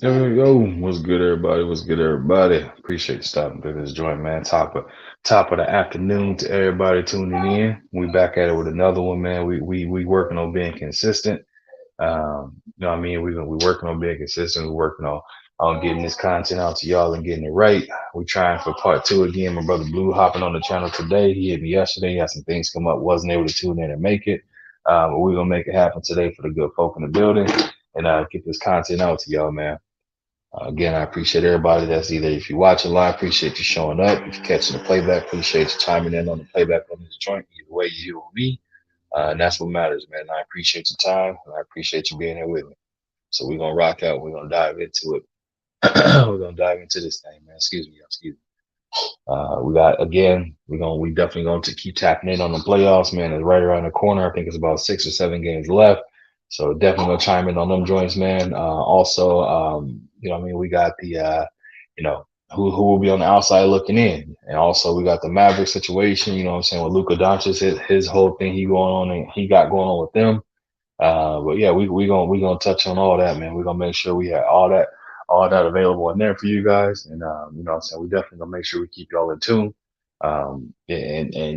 Yo, what's good, everybody? What's good, everybody? Appreciate you stopping through this joint, man. Top of the afternoon to everybody tuning in. We back at it with another one, man. We working on being consistent. You know what I mean? We working on being consistent. We're working on getting this content out to y'all and getting it right. We trying for part two again. My brother Blue hopping on the channel today. He hit me yesterday. He had some things come up. Wasn't able to tune in and make it. But we're gonna make it happen today for the good folk in the building and get this content out to y'all, man. Again, I appreciate everybody that's either, if you're watching live, appreciate you showing up. If you're catching the playback, appreciate you chiming in on the playback on this joint. Either way, you or me. And that's what matters, man. I appreciate your time, and I appreciate you being here with me. So we're going to rock out. We're going to dive into it. We're going to dive into this thing, man. Excuse me. We definitely going to keep tapping in on the playoffs, man. It's right around the corner. I think it's about 6 or 7 games left. So definitely gonna chime in on them joints, man. You know what I mean? We got the, who will be on the outside looking in. And also we got the Mavericks situation, you know what I'm saying, with Luka Doncic, his whole thing he got going on with them. But yeah, we gonna touch on all that, man. We're gonna make sure we have all that available in there for you guys. And you know what I'm saying, we definitely gonna make sure we keep y'all in tune. And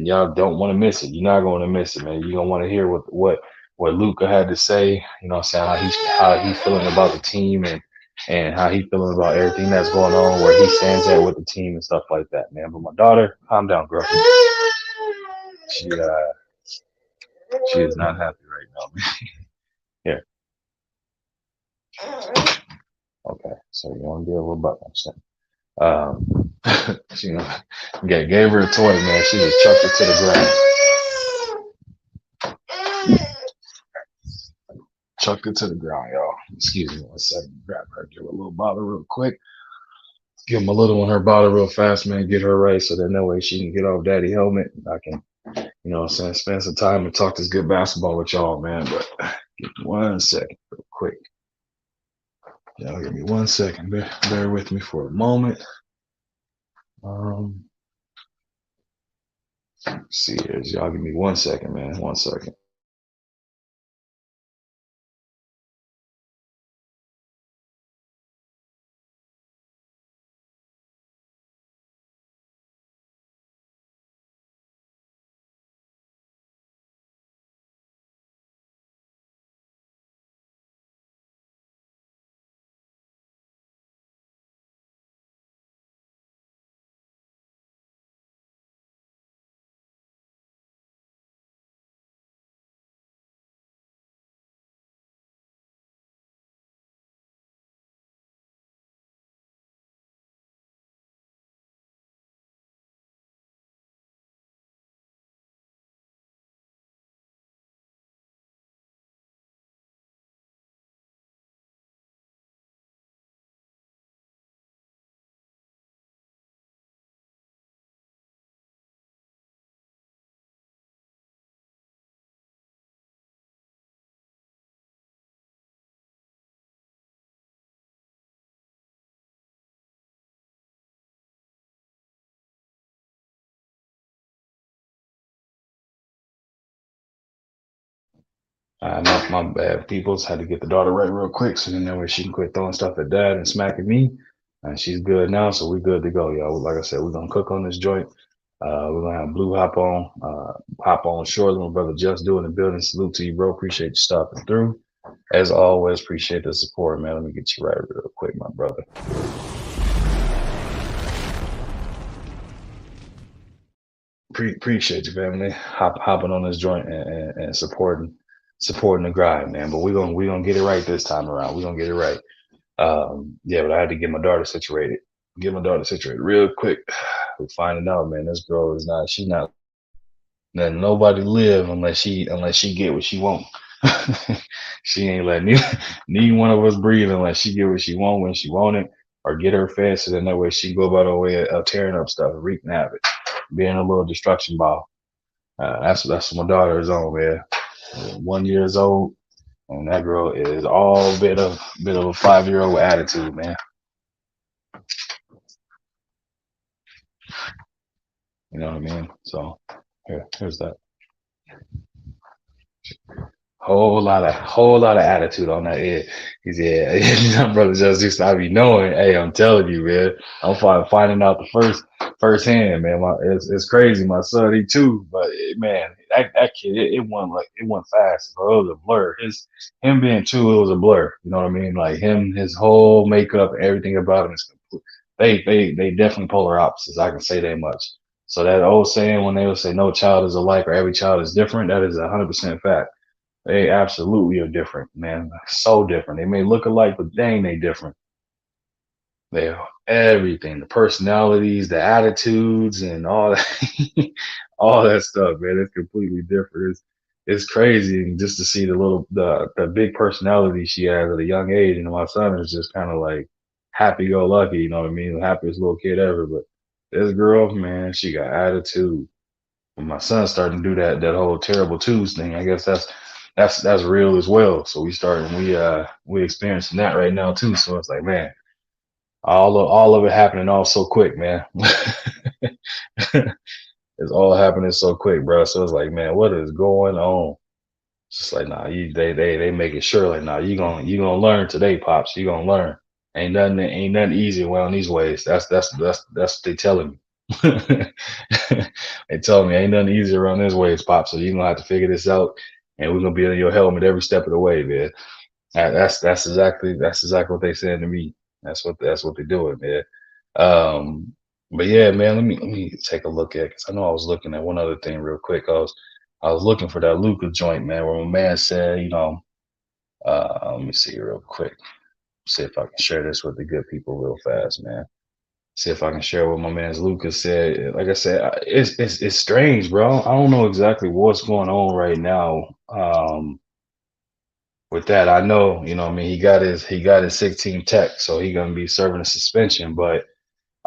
y'all don't want to miss it. You're not going to miss it, man. You're gonna want to hear what Luka had to say, you know what I'm saying, how he's feeling about the team and how he's feeling about everything that's going on, where he stands at with the team and stuff like that, man. But my daughter, calm down, girl. She she is not happy right now, man. Here. Okay, so you want to be a little buck, I'm saying. She gave her a toy, man. She just chucked it to the ground. Chucked it to the ground, y'all. Excuse me 1 second. Grab her, give her a little bottle real quick. Give my little one her bottle real fast, man. Get her right so that way she can get off daddy helmet. I can, you know what I'm saying, spend some time and talk this good basketball with y'all, man. But give me 1 second real quick. Y'all give me 1 second. Bear with me for a moment. Let's see here. Y'all give me 1 second, man. 1 second. My bad, peoples. Had to get the daughter right real quick, so then that way she can quit throwing stuff at dad and smacking me. And she's good now, so we good to go, y'all. Like I said, we're gonna cook on this joint. We're gonna have Blue hop on shortly. My brother Just doing the building. Salute to you, bro. Appreciate you stopping through. As always, appreciate the support, man. Let me get you right real quick, my brother. Appreciate you, family. Hopping on this joint and supporting the grind, man. But we're gonna get it right this time around. We're gonna get it right. Yeah, but I had to get my daughter situated. Real quick. We're finding out, man, this girl she's not letting nobody live unless she get what she want. She ain't letting neither one of us breathe unless she get what she want when she want it, or get her fed so that way she go about her way of tearing up stuff, wreaking havoc, being a little destruction ball. That's what my daughter is on, man. 1 years old, and that girl is all bit of a 5 year old attitude, man. You know what I mean? So here's that. Whole lot of attitude on that head. He said, "My brother just used to I be knowing. Hey, I'm telling you, man. I'm finding out the firsthand, man. It's crazy. My son, he too, but man, that kid, it went fast. Bro. It was a blur. Him being two, it was a blur. You know what I mean? Like him, his whole makeup, everything about him is complete. They definitely polar opposites. I can say that much. So that old saying when they would say no child is alike or every child is different, that is 100% fact. They absolutely are different, man. So different. They may look alike, but dang, they different. They are everything, the personalities, the attitudes, and all that, all that stuff, man. It's completely different. It's crazy, and just to see the big personality she has at a young age. And my son is just kind of like happy go lucky, you know what I mean? The happiest little kid ever. But this girl, man, she got attitude. When my son started to do that whole terrible twos thing, I guess that's real as well. So we experiencing that right now too. So it's like, man, all of it happening all so quick, man. It's all happening so quick, bro. So it's like, man, what is going on? It's just like, nah, they make it sure, like, nah, you gonna learn today, pops. You gonna learn. Ain't nothing easy around these ways. That's what they telling me. They telling me ain't nothing easy around this ways, pops. So you gonna have to figure this out, and we're gonna be in your helmet every step of the way, man. That's exactly what they said to me. That's what they're doing, man. Um, but yeah, man, let me take a look at because I know I was looking at one other thing real quick. I was looking for that Luca joint, man, where my man said, let me see real quick. See if I can share this with the good people real fast, man. See if I can share what my man's Lucas said. Like I said, it's strange, bro. I don't know exactly what's going on right now. With that, I know, I mean, he got his 16 tech, so he gonna be serving a suspension. But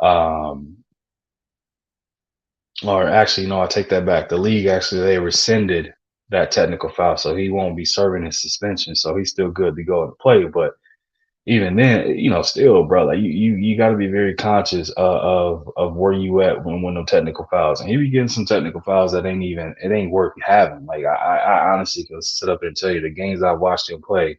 um, or actually, no, I take that back. The league actually they rescinded that technical foul, so he won't be serving his suspension. So he's still good to go and play. But even then, still, bro, like you got to be very conscious of where you at when no technical fouls, and he be getting some technical fouls that ain't worth having. Like I honestly can sit up there and tell you the games I watched him play.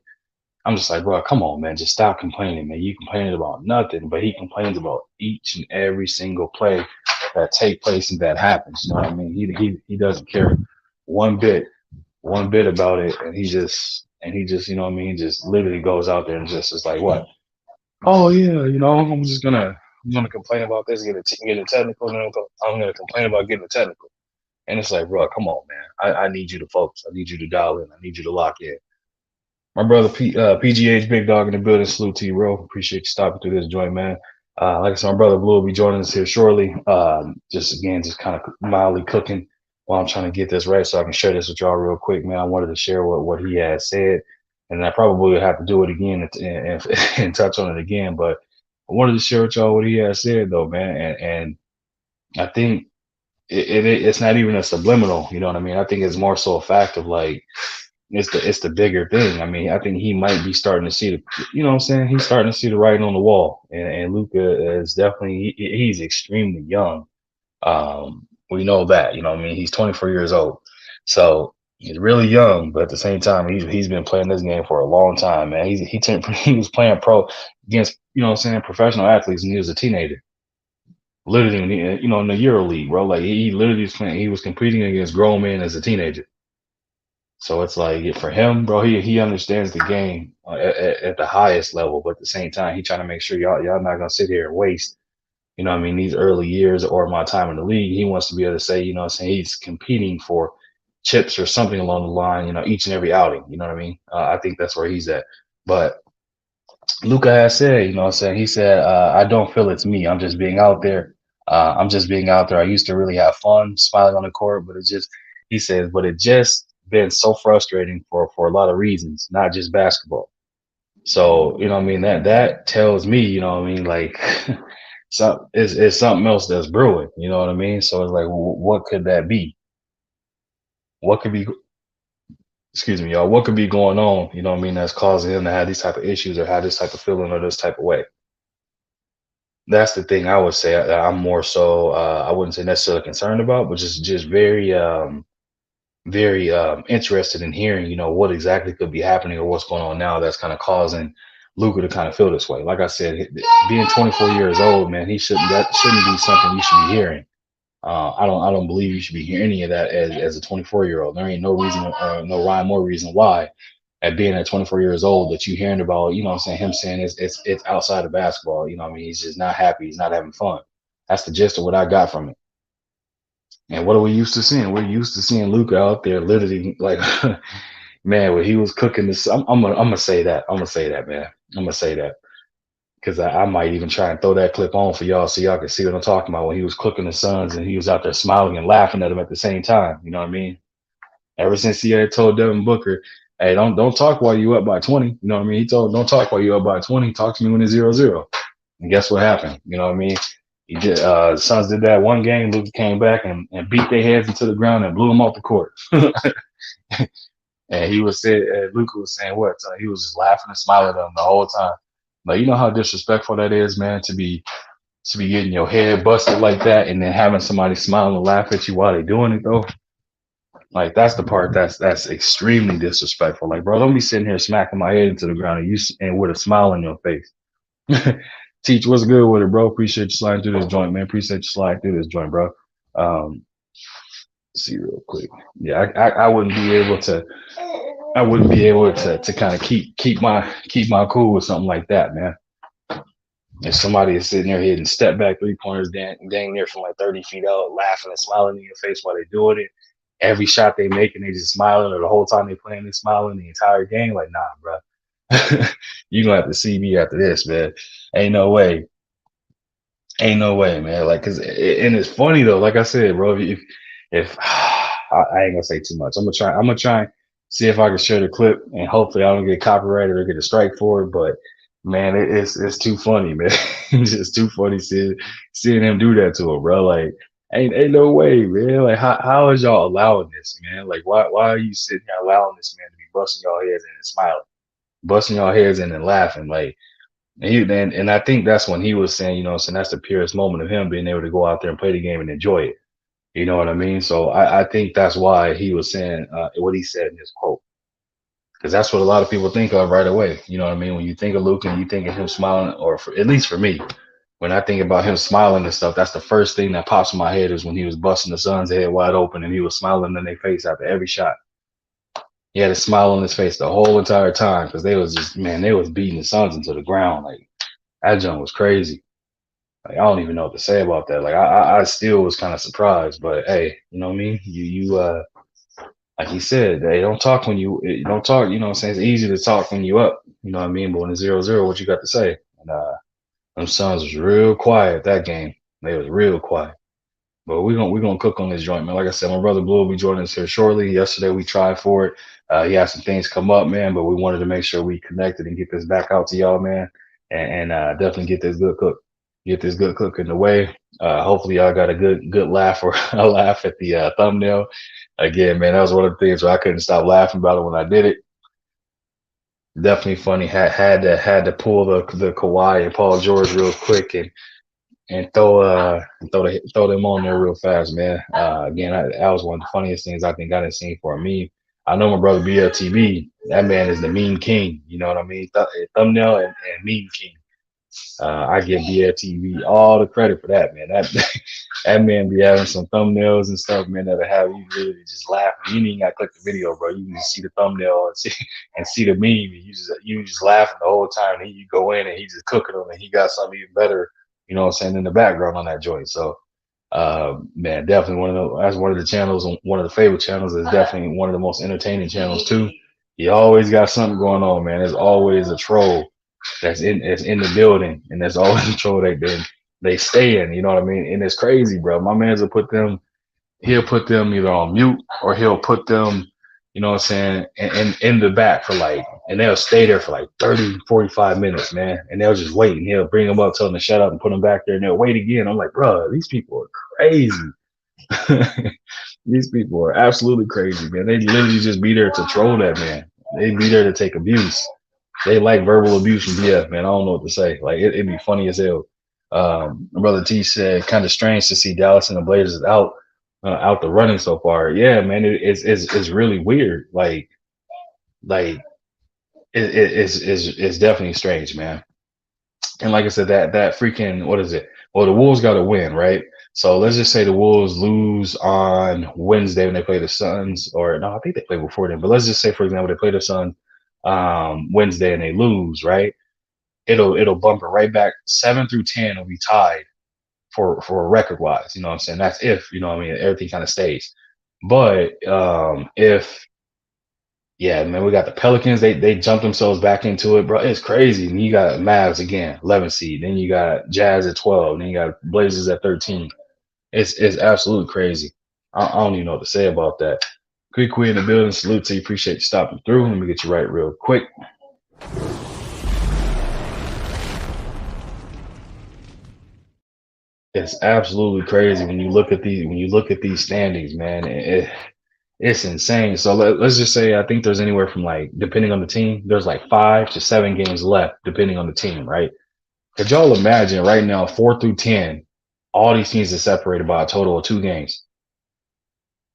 I'm just like, bro, come on, man, just stop complaining, man. You complaining about nothing, but he complains about each and every single play that take place and that happens. You know what I mean? He doesn't care one bit, one bit about it, and he just, you know what I mean? He just literally goes out there and just is like, what? Oh yeah, I'm gonna complain about this, get a technical, and then I'm gonna complain about getting a technical. And it's like, bro, come on, man. I need you to focus. I need you to dial in. I need you to lock in. My brother PGH Big Dog in the building. Salute to you, bro. Appreciate you stopping through this joint, man. Like I said, my brother Blue will be joining us here shortly. Just kind of mildly cooking while I'm trying to get this right so I can share this with y'all real quick, man. I wanted to share what he had said, and I probably would have to do it again and touch on it again. But I wanted to share with y'all what he had said, though, man. And I think it's not even a subliminal, you know what I mean? I think it's more so a fact of like, it's the bigger thing. I mean, I think he might be starting to see the, you know what I'm saying? He's starting to see the writing on the wall. And Luca is definitely, he's extremely young. We know that, you know what I mean? He's 24 years old. So he's really young, but at the same time, he's been playing this game for a long time, man. He was playing pro against, you know what I'm saying, professional athletes when he was a teenager. Literally, in the Euro League, bro. Like he literally was playing, he was competing against grown men as a teenager. So it's like for him, bro, he understands the game at the highest level, but at the same time, he trying to make sure y'all not gonna sit here and waste, you know what I mean, these early years or my time in the league. He wants to be able to say, you know what I'm saying, he's competing for chips or something along the line, each and every outing. You know what I mean? I think that's where he's at. But Luca has said, you know what I'm saying? He said, I don't feel it's me. I'm just being out there. I'm just being out there. I used to really have fun smiling on the court, but he says, but it just been so frustrating for a lot of reasons, not just basketball. So, you know what I mean? That tells me, you know what I mean? Like, it's something else that's brewing, you know what I mean? So it's like, what could that be? What could be? excuse me, y'all, what could be going on, you know what I mean, that's causing him to have these type of issues or have this type of feeling or this type of way. That's the thing I would say I'm more so I wouldn't say necessarily concerned about, but just very very interested in hearing, you know, what exactly could be happening or what's going on now that's kind of causing Luca to kind of feel this way. Like I said, being 24 years old, man, he shouldn't that shouldn't be something you should be hearing. I don't believe you should be hearing any of that as a 24-year old. There ain't no reason, no rhyme or reason why at being at 24 years old that you hearing about, you know what I'm saying, him saying it's outside of basketball. You know what I mean? He's just not happy. He's not having fun. That's the gist of what I got from it. And what are we used to seeing? We're used to seeing Luca out there literally like, man, when he was cooking this, I'm gonna say that. I'm gonna say that, man. I'm gonna say that because I might even try and throw that clip on for y'all so y'all can see what I'm talking about when he was cooking the Suns and he was out there smiling and laughing at them at the same time. You know what I mean? Ever since he had told Devin Booker, "Hey, don't talk while you up by 20." You know what I mean? He told, "Don't talk while you up by 20. Talk to me when it's 0-0." And guess what happened? You know what I mean? He did. The Suns did that one game. Luka came back and beat their heads into the ground and blew them off the court. And he was said, Luka was saying what? He was just laughing and smiling at them the whole time. But you know how disrespectful that is, man, to be getting your head busted like that and then having somebody smile and laugh at you while they're doing it though. Like that's the part that's extremely disrespectful. Like, bro, don't be sitting here smacking my head into the ground and with a smile on your face. Teach, what's good with it, bro? Appreciate you sliding through this joint, man. Appreciate you sliding through this joint, bro. Um, see real quick. Yeah, I wouldn't be able to. I wouldn't be able to kind of keep my cool with something like that, man. If somebody is sitting there hitting step back 3 pointers, dang near from like 30 feet out, laughing and smiling in your face while they're doing it, every shot they make and they just smiling, or the whole time they playing, they smiling the entire game. Like, nah, bro, you gonna have to see me after this, man. Ain't no way. Ain't no way, man. Like, and it's funny though. Like I said, bro, if I ain't gonna say too much. I'm gonna try and see if I can share the clip, and hopefully I don't get copyrighted or get a strike for it. But man, it's too funny, man. It's just too funny seeing him do that to him, bro. Like, ain't no way, man. Like, how is y'all allowing this, man? Like, why are you sitting here allowing this man to be busting y'all heads in and smiling, busting y'all heads in and laughing, like. And I think that's when he was saying, you know, so that's the purest moment of him being able to go out there and play the game and enjoy it. You know what I mean? So I think that's why he was saying what he said in his quote, because that's what a lot of people think of right away. You know what I mean? When you think of Luke and you think of him smiling, or at least for me, when I think about him smiling and stuff, that's the first thing that pops in my head is when he was busting the Suns' head wide open and he was smiling in their face after every shot. He had a smile on his face the whole entire time because they was just, man, they was beating the Suns into the ground. Like, that jump was crazy. Like, I don't even know what to say about that. Like, I still was kind of surprised, but hey, you know what I mean? Like he said, hey, don't talk. You know what I'm saying? It's easy to talk when you up. You know what I mean? But when it's 0-0, what you got to say? And them Suns was real quiet that game. They was real quiet. But we're gonna cook on this joint, man. Like I said, my brother Blue will be joining us here shortly. Yesterday we tried for it. He had some things come up, man, but we wanted to make sure we connected and get this back out to y'all, man, and definitely get this good cook in the way. Hopefully y'all got a good laugh or a laugh at the thumbnail. Again, man, that was one of the things where I couldn't stop laughing about it when I did it. Definitely funny. Had to pull the Kawhi and Paul George real quick and throw them on there real fast, man. Again, that was one of the funniest things I think I done seen for a meme. I know my brother BLTB, that man is the meme king. You know what I mean? Thumbnail and meme king. I give BLTV all the credit for that, man. That that man be having some thumbnails and stuff, man, that'll have you really just laughing. You ain't even gotta click the video, bro. You can just see the thumbnail and see the meme, and you just laughing the whole time. And you go in and he just cooking them, and he got something even better, you know what I'm saying, in the background on that joint. So man, definitely that's one of the channels, one of the favorite channels. Is definitely one of the most entertaining channels too. He always got something going on, man. There's always a troll that's in the building, and there's always a troll they stay in. You know what I mean? And it's crazy, bro. My man's he'll put them either on mute or he'll put them, you know what I'm saying, in the back for like, and they'll stay there for like 30, 45 minutes, man. And they'll just wait, and he'll bring them up, tell them to shut up and put them back there, and they'll wait again. I'm like, bro, these people are crazy. These people are absolutely crazy, man. They literally just be there to troll that man. They be there to take abuse. They like verbal abuse from BF, man. I don't know what to say. Like it'd be funny as hell. Brother T said, kind of strange to see Dallas and the Blazers out the running so far. Yeah, man, it's really weird. Like it's definitely strange, man. And like I said, that freaking what is it? Well, the Wolves got to win, right? So let's just say the Wolves lose on Wednesday when they play the Suns, or no, I think they play before then. But let's just say, for example, they play the Suns Wednesday and they lose, right? It'll bump it right back. 7 through 10 will be tied for record wise. You know what I'm saying? That's if you know what I mean. Everything kind of stays. But if yeah, man, we got the Pelicans. They jumped themselves back into it, bro. It's crazy. And you got Mavs again, 11 seed. Then you got Jazz at 12. Then you got Blazers at 13. It's absolutely crazy. I don't even know what to say about that. Quick in the building. Salute to you. Appreciate you stopping through. Let me get you right real quick. It's absolutely crazy when you look at these standings, man. It's insane. So let's just say I think there's anywhere from like depending on the team, there's like 5 to 7 games left depending on the team, right? Could y'all imagine right now, 4 through 10, all these teams are separated by a total of 2 games.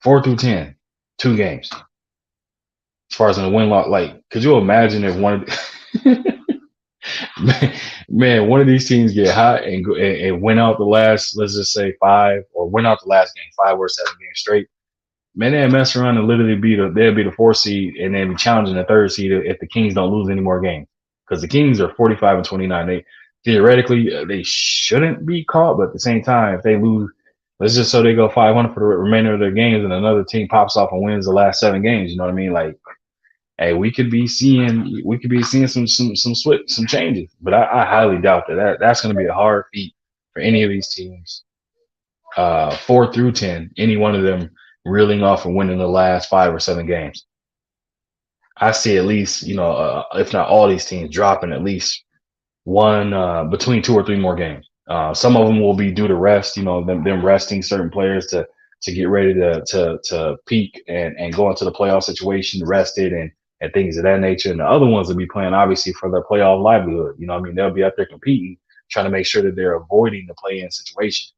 4 through 10, 2 games. As far as in the win loss, like, could you imagine if man, one of these teams get hot and win out the last, let's just say 5, or win out the last game, 5 or 7 games straight. Man, they mess around and literally they'll be the 4 seed and then be challenging the 3rd seed if the Kings don't lose any more games. Because the Kings are 45 and 29. They theoretically they shouldn't be caught, but at the same time, if they lose, let's just so they go 500 for the remainder of their games, and another team pops off and wins the last 7 games. You know what I mean? Like, hey, we could be seeing some changes, but I highly doubt that's going to be a hard feat for any of these teams. 4 through 10, any one of them reeling off and winning the last 5 or 7 games. I see at least, if not all these teams dropping at least one between 2 or 3 more games. Some of them will be due to rest, them resting certain players to get ready to peak and go into the playoff situation, rested and things of that nature. And the other ones will be playing obviously for their playoff livelihood. You know what I mean? They'll be out there competing, trying to make sure that they're avoiding the play-in situation.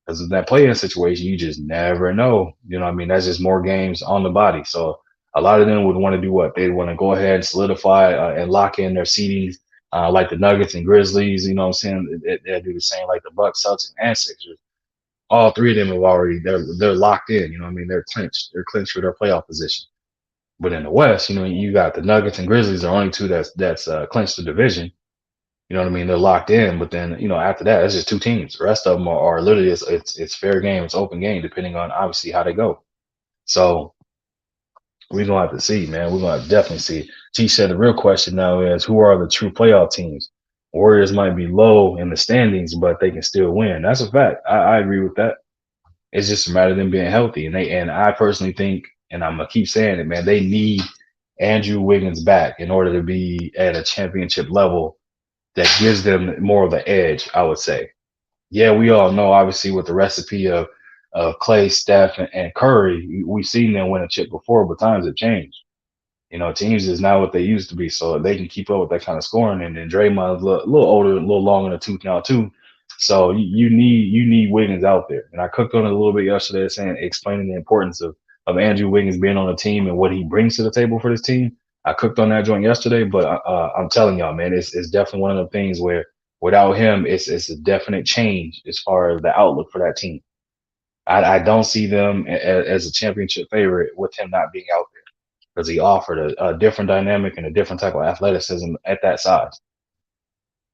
Because in that play-in situation, you just never know. You know what I mean? That's just more games on the body. So a lot of them would want to do what? They'd want to go ahead and solidify and lock in their seedings, like the Nuggets and Grizzlies. You know what I'm saying? They'll do the same like the Bucks, Celtics, and Sixers. All three of them have already they're locked in. You know what I mean? They're clinched. They're clinched for their playoff position. But in the West, you got the Nuggets and Grizzlies are only two that's clinched the division. You know what I mean? They're locked in, but then after that, it's just 2 teams. The rest of them are literally it's fair game, it's open game, depending on obviously how they go. So we're gonna have to see, man. We're gonna definitely see. T said the real question now is who are the true playoff teams? Warriors might be low in the standings, but they can still win. That's a fact. I agree with that. It's just a matter of them being healthy, and I personally think, and I'm gonna keep saying it, man. They need Andrew Wiggins back in order to be at a championship level that gives them more of an edge, I would say. Yeah, we all know obviously with the recipe of Clay, Steph, and Curry, we've seen them win a chip before, but times have changed. Teams is not what they used to be, so they can keep up with that kind of scoring. And then Draymond's a little older, a little longer in the tooth now too. So you need Wiggins out there. And I cooked on it a little bit yesterday, saying explaining the importance of Andrew Wiggins being on the team and what he brings to the table for this team. I cooked on that joint yesterday, but I'm telling y'all, man, it's definitely one of the things where without him, it's a definite change as far as the outlook for that team. I don't see them as a championship favorite with him not being out there because he offered a different dynamic and a different type of athleticism at that size.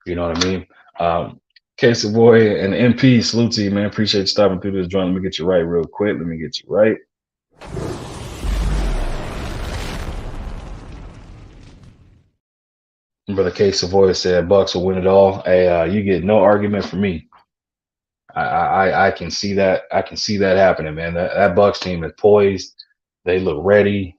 You know what I mean? Casey Boy and MP, salute to you, man. Appreciate you stopping through this joint. Let me get you right real quick. Let me get you right. Brother K Savoy said Bucks will win it all. Hey, you get no argument from me. I can see that. I can see that happening, man. That Bucks team is poised. They look ready.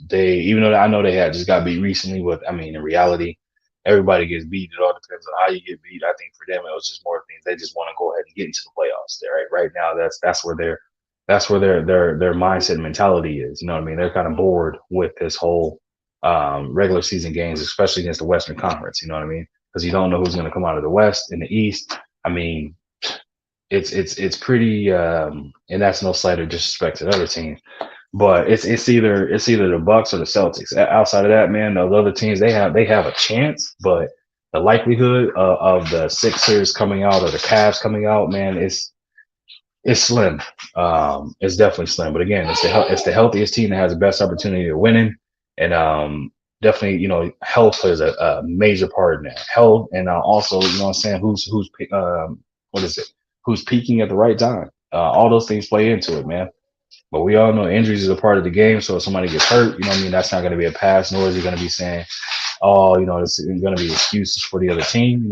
They even though I know they had just got beat recently, but I mean in reality, everybody gets beat. It all depends on how you get beat. I think for them it was just more things they just want to go ahead and get into the playoffs. There, right now that's where That's where their mindset and mentality is. You know what I mean? They're kind of bored with this whole regular season games, especially against the Western Conference. You know what I mean? Because you don't know who's going to come out of the West and the East. I mean, it's pretty, and that's no slight or disrespect to the other teams, but it's either the Bucks or the Celtics. Outside of that, man, those other teams they have a chance, but the likelihood of the Sixers coming out or the Cavs coming out, man, it's slim. It's definitely slim. But again, it's the healthiest team that has the best opportunity of winning, and definitely, health plays a major part in that. Health, and also, what I'm saying, what is it? Who's peaking at the right time? All those things play into it, man. But we all know injuries is a part of the game. So if somebody gets hurt, you know what I mean, that's not going to be a pass, nor is he going to be saying, oh, it's going to be excuses for the other team.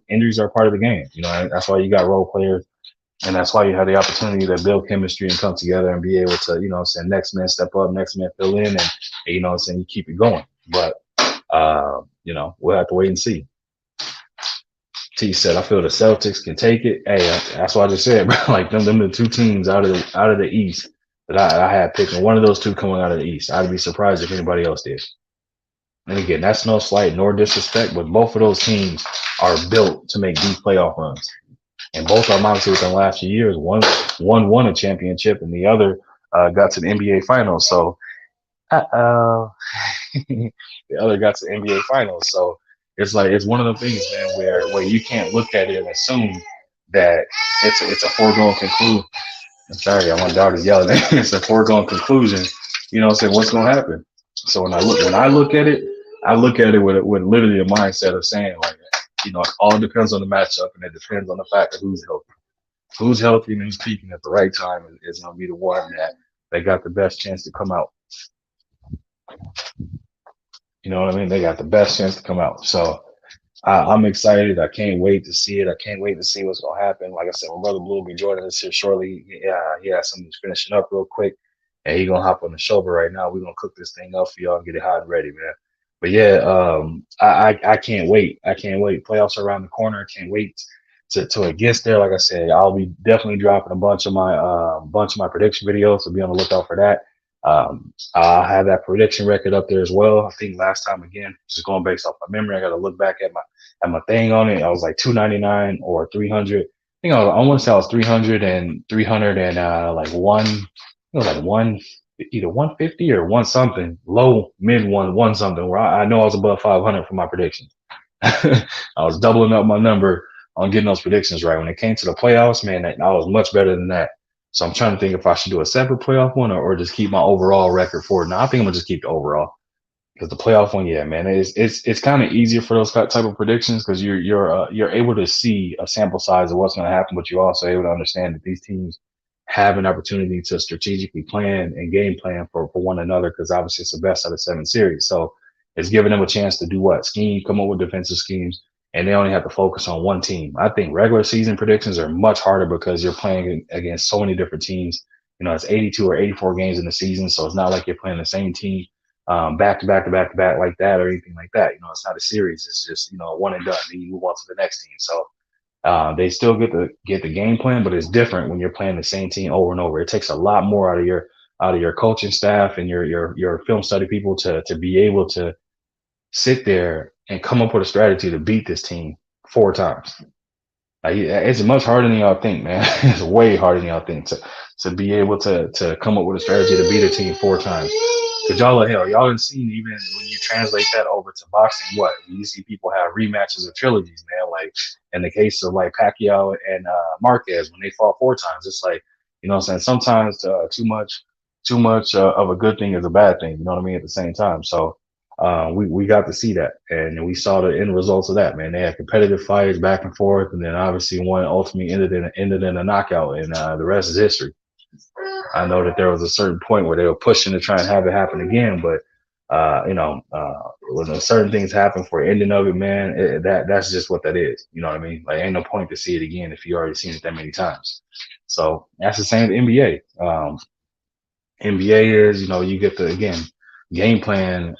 Injuries are part of the game. That's why you got role players, and that's why you have the opportunity to build chemistry and come together and be able to, next man step up, next man fill in, and you keep it going. But we'll have to wait and see. T said, I feel the Celtics can take it. Hey, that's what I just said, bro. Like them the two teams out of the East that I had picking. One of those two coming out of the East. I'd be surprised if anybody else did. And again, that's no slight nor disrespect, but both of those teams are built to make deep playoff runs. And both of them, obviously, within the last few years, one won a championship, and the other got to the NBA Finals. So, the other got to the NBA Finals. So it's one of the things, man, where you can't look at it and assume that it's a foregone conclusion. I'm sorry, my daughter's yelling. It's a foregone conclusion. Saying what's going to happen. So when I look at it, I look at it with literally a mindset of saying like, it all depends on the matchup, and it depends on the fact of who's healthy. Who's healthy and who's peaking at the right time is going to be the one that got the best chance to come out. You know what I mean? They got the best chance to come out. So I'm excited. I can't wait to see it. I can't wait to see what's going to happen. Like I said, my brother Blue will be joining us here shortly. Yeah, he has something finishing up real quick, and he's going to hop on the show. But right now, we're going to cook this thing up for y'all and get it hot and ready, man. But yeah, I can't wait. I can't wait. Playoffs are around the corner. I can't wait till it gets there. Like I said, I'll be definitely dropping a bunch of my prediction videos, so be on the lookout for that. I have that prediction record up there as well. I think last time, again, just going based off my memory, I got to look back at my thing on it. I was like 299 or 300. I think I want to say I was 300 and 300 and like one. It was like one, either 150 or one something, low mid one something. Where I know I was above 500 for my predictions. I was doubling up my number on getting those predictions right. When it came to the playoffs, man, I was much better than that. So I'm trying to think if I should do a separate playoff one or just keep my overall record for it. Now I think I'm gonna just keep the overall, because the playoff one, yeah, man, it's kind of easier for those type of predictions because you're able to see a sample size of what's going to happen, but you're also able to understand that these teams have an opportunity to strategically plan and game plan for one another, because obviously it's the best out of 7 series. So it's giving them a chance to do what? Come up with defensive schemes, and they only have to focus on one team. I think regular season predictions are much harder because you're playing against so many different teams. It's 82 or 84 games in the season, so it's not like you're playing the same team back to back to back to back like that or anything like that. It's not a series. It's just, one and done. Then you move on to the next team. So they still get the game plan, but it's different when you're playing the same team over and over. It takes a lot more out of your coaching staff and your film study people to be able to sit there and come up with a strategy to beat this team 4 times. Like, it's much harder than y'all think, man. It's way harder than y'all think to be able to come up with a strategy to beat a team 4 times. Because y'all have seen, even when you translate that over to boxing, what you see people have rematches of trilogies, man. Like in the case of like Pacquiao and Marquez, when they fought 4 times, it's like, what I'm saying, sometimes too much of a good thing is a bad thing. You know what I mean? At the same time, so we got to see that, and we saw the end results of that. Man, they had competitive fights back and forth, and then obviously one ultimately ended in a knockout, and the rest is history. I know that there was a certain point where they were pushing to try and have it happen again, but when certain things happen for ending of it, man, that's just what that is. You know what I mean? Like, ain't no point to see it again if you already seen it that many times. So that's the same with NBA. NBA is, you get the, again, game plan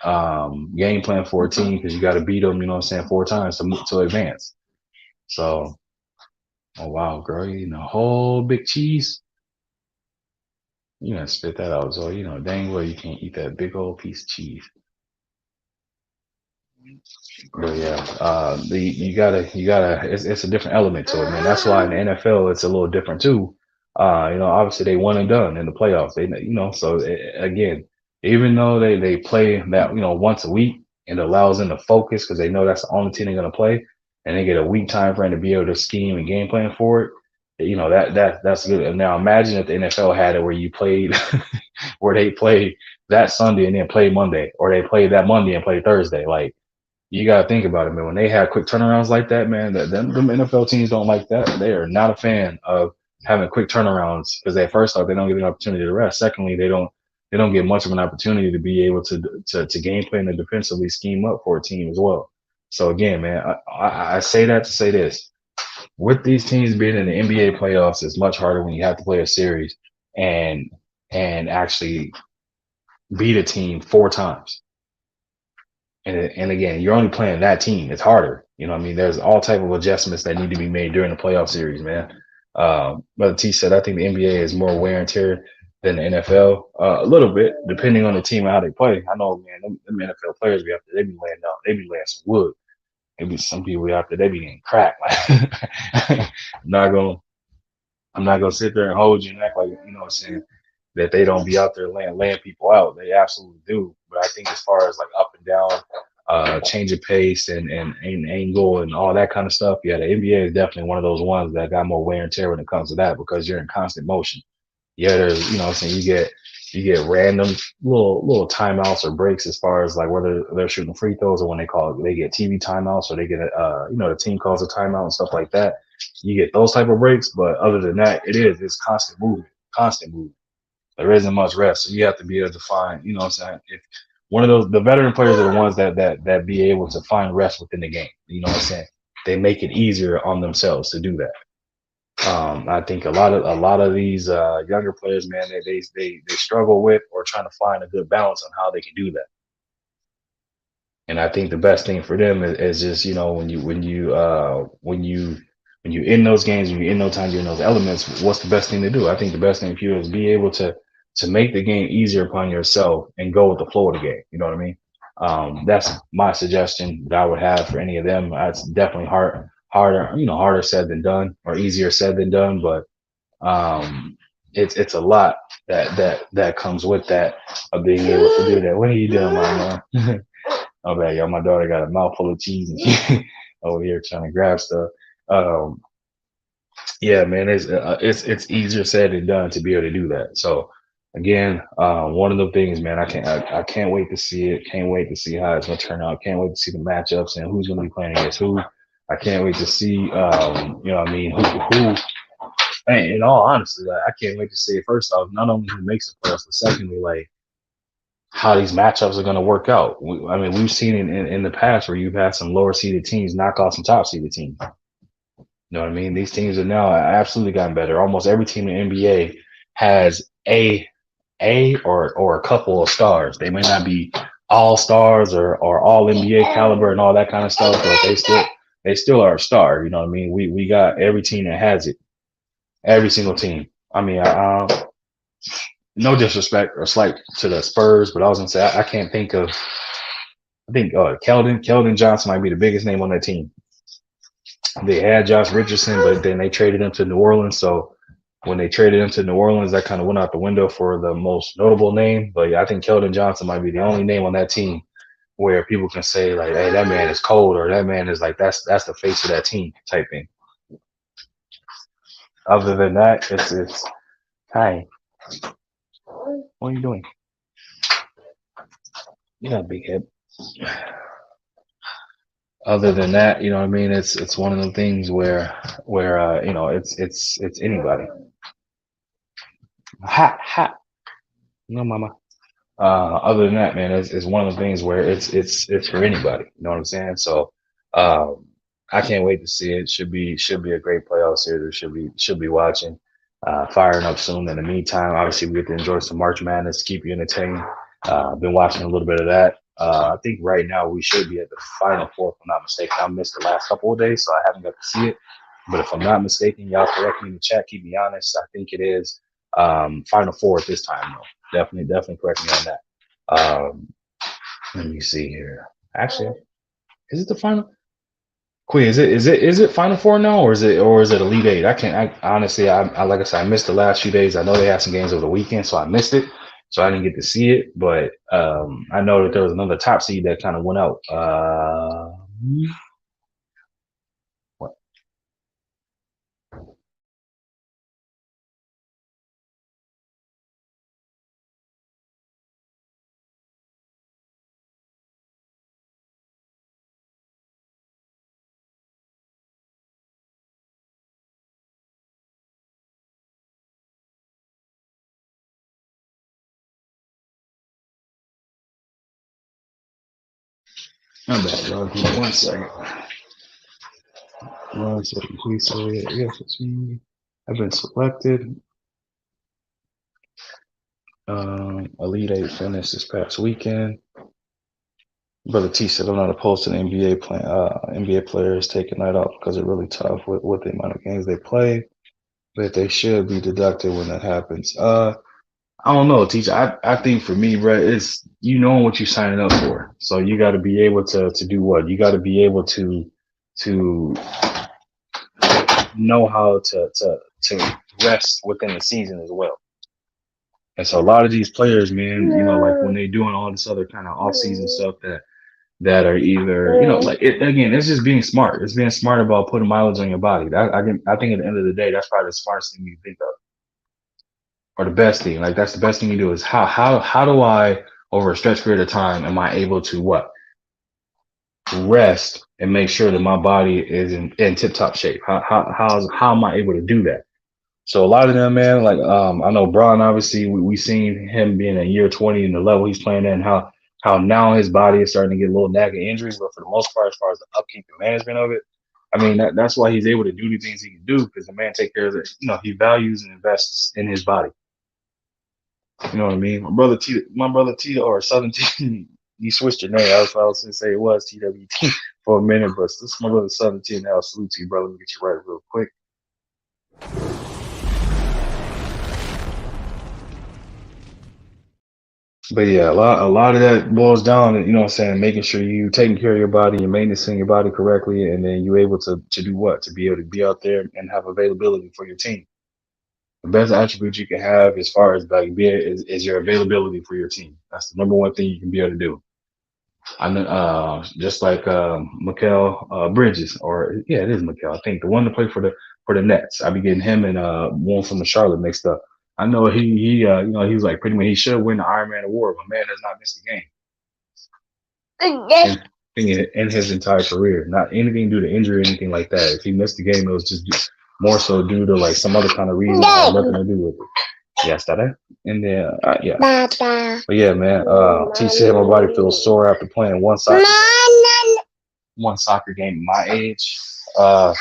for a team, because you got to beat them, 4 times to advance. So, oh wow, girl, you eating a whole big cheese. You gonna spit that out, so you know dang well you can't eat that big old piece of cheese. But yeah, it's a different element to it, man. That's why in the NFL it's a little different too. Obviously they one and done in the playoffs. So again, even though they play that once a week, and it allows them to focus because they know that's the only team they're gonna play, and they get a week time frame to be able to scheme and game plan for it. That's good. And now imagine if the NFL had it where you played where they played that Sunday and then played Monday, or they played that Monday and played Thursday, like you got to think about it, man. When they have quick turnarounds like that, man, them NFL teams don't like that. They are not a fan of having quick turnarounds because at first off, they don't get an opportunity to rest. Secondly, they don't get much of an opportunity to be able to game plan and defensively scheme up for a team as well. So again, man, I say that to say this: with these teams being in the NBA playoffs, it's much harder when you have to play a series and actually beat a team 4 times. And again, you're only playing that team. It's harder. You know what I mean? There's all type of adjustments that need to be made during the playoff series, man. Brother T said, I think the NBA is more wear and tear than the NFL. A little bit, depending on the team and how they play. I know, man, them NFL players be out there, they be laying down, they be laying some wood. Maybe some people out there, they be getting cracked. I'm not gonna I'm not gonna sit there and hold you and act like, what I'm saying, that they don't be out there laying people out. They absolutely do. But I think as far as like up and down, change of pace and angle and all that kind of stuff, yeah, the NBA is definitely one of those ones that got more wear and tear when it comes to that because you're in constant motion. Yeah, there's what I'm saying, you get random little timeouts or breaks as far as like whether they're shooting free throws or when they get TV timeouts or they get the team calls a timeout and stuff like that. You get those type of breaks, but other than that, it's constant movement, constant movement. There isn't much rest. So you have to be able to find, what I'm saying? If one of those, the veteran players are the ones that be able to find rest within the game. You know what I'm saying? They make it easier on themselves to do that. I think a lot of these younger players, man, they struggle with or trying to find a good balance on how they can do that. And I think the best thing for them is just when you in those games, when you're in those times, you're in those elements. What's the best thing to do? I think the best thing for you is be able to make the game easier upon yourself and go with the flow of the game. You know what I mean? That's my suggestion that I would have for any of them. It's definitely harder said than done, or easier said than done, but it's a lot that comes with that of being able to do that. What are you doing, my man? Oh bad, y'all. My daughter got a mouthful of cheese and she over here trying to grab stuff. Um, yeah, man, it's easier said than done to be able to do that. So again, one of the things, man, I can't wait to see it. Can't wait to see how it's gonna turn out. Can't wait to see the matchups and who's gonna be playing against who. I can't wait to see, what I mean, who. And in all honesty, like, I can't wait to see it. First off, not only who makes the playoffs, but secondly, like how these matchups are going to work out. I mean, we've seen it in the past where you've had some lower seeded teams knock off some top seeded teams. You know what I mean? These teams are now absolutely gotten better. Almost every team in the NBA has or a couple of stars. They may not be all stars or all NBA caliber and all that kind of stuff, but they still are a star. You know what I mean? We got every team that has it. Every single team. I mean, no disrespect or slight to the Spurs, but I was gonna say I can't think of. I think Keldon Johnson might be the biggest name on that team. They had Josh Richardson, but then they traded him to New Orleans. So when they traded him to New Orleans, that kind of went out the window for the most notable name. But yeah, I think Keldon Johnson might be the only name on that team where people can say like, "Hey, that man is cold," or "That man is like that's the face of that team" type thing. Other than that, it's hi. What are you doing? You got a big head. Other than that, you know what I mean? It's one of the things where it's anybody. Ha. No, mama. Other than that, man, it's one of the things where it's for anybody. You know what I'm saying? So um, I can't wait to see it. Should be a great playoff series. Should be watching. Firing up soon. In the meantime, obviously we get to enjoy some March Madness to keep you entertained. Been watching a little bit of that. I think right now we should be at the Final Four, if I'm not mistaken. I missed the last couple of days, so I haven't got to see it. But if I'm not mistaken, y'all correct me in the chat. Keep me honest. I think it is. Final four at this time though. Definitely correct me on that. Let me see here. Actually, is it the final? Queen, is it Final Four now, or is it Elite Eight? I can't. I honestly, I like I said, I missed the last few days. I know they had some games over the weekend, so I missed it, so I didn't get to see it. But I know that there was another top seed that kind of went out. What? My bad, y'all. Give me 1 second. 1 second, please. So yes, it's me. I've been selected. Elite Eight finished this past weekend. Brother T said I'm not opposed to the NBA plan. NBA players taking night off because it's really tough with the amount of games they play, but they should be deducted when that happens. I don't know, teacher. I think for me, bro, it's you know what you're signing up for. So you got to be able to do what you got to be able to know how to rest within the season as well. And so a lot of these players, man, like when they're doing all this other kind of off season stuff that are either, like it again, it's just being smart. It's being smart about putting mileage on your body. I think at the end of the day, that's probably the smartest thing you think of, or the best thing. Like that's the best thing you do is how do I over a stretch period of time am I able to what rest and make sure that my body is in tip top shape? How am I able to do that? So a lot of them, man, like I know Braun, obviously we seen him being in year 20 and the level he's playing at and how now his body is starting to get a little nagging injuries, but for the most part, as far as the upkeep and management of it, I mean that's why he's able to do the things he can do because the man take care of it. He values and invests in his body. You know what I mean? My brother T or Southern T, you switched your name. I was gonna say it was TWT for a minute, but this is my brother Southern T now. Salute to you, brother. Let me get you right real quick. But yeah, a lot of that boils down to, what I'm saying, making sure you taking care of your body, you're maintaining your body correctly, and then you're able to do what? To be able to be out there and have availability for your team. The best attribute you can have as far as like being is your availability for your team. That's the number one thing you can be able to do. I know, just like Mikael Bridges, or yeah, it is Mikael. I think the one to play for the Nets. I be getting him and one from the Charlotte mixed up. I know he was like pretty much he should win the Iron Man award, but man has not missed a game in his entire career. Not anything due to injury or anything like that. If he missed the game, it was just more so due to like some other kind of reason that had nothing to do with it. Yes, that it. And then yeah. But yeah, man. T said my body feels sore after playing one soccer game at my age. Uh,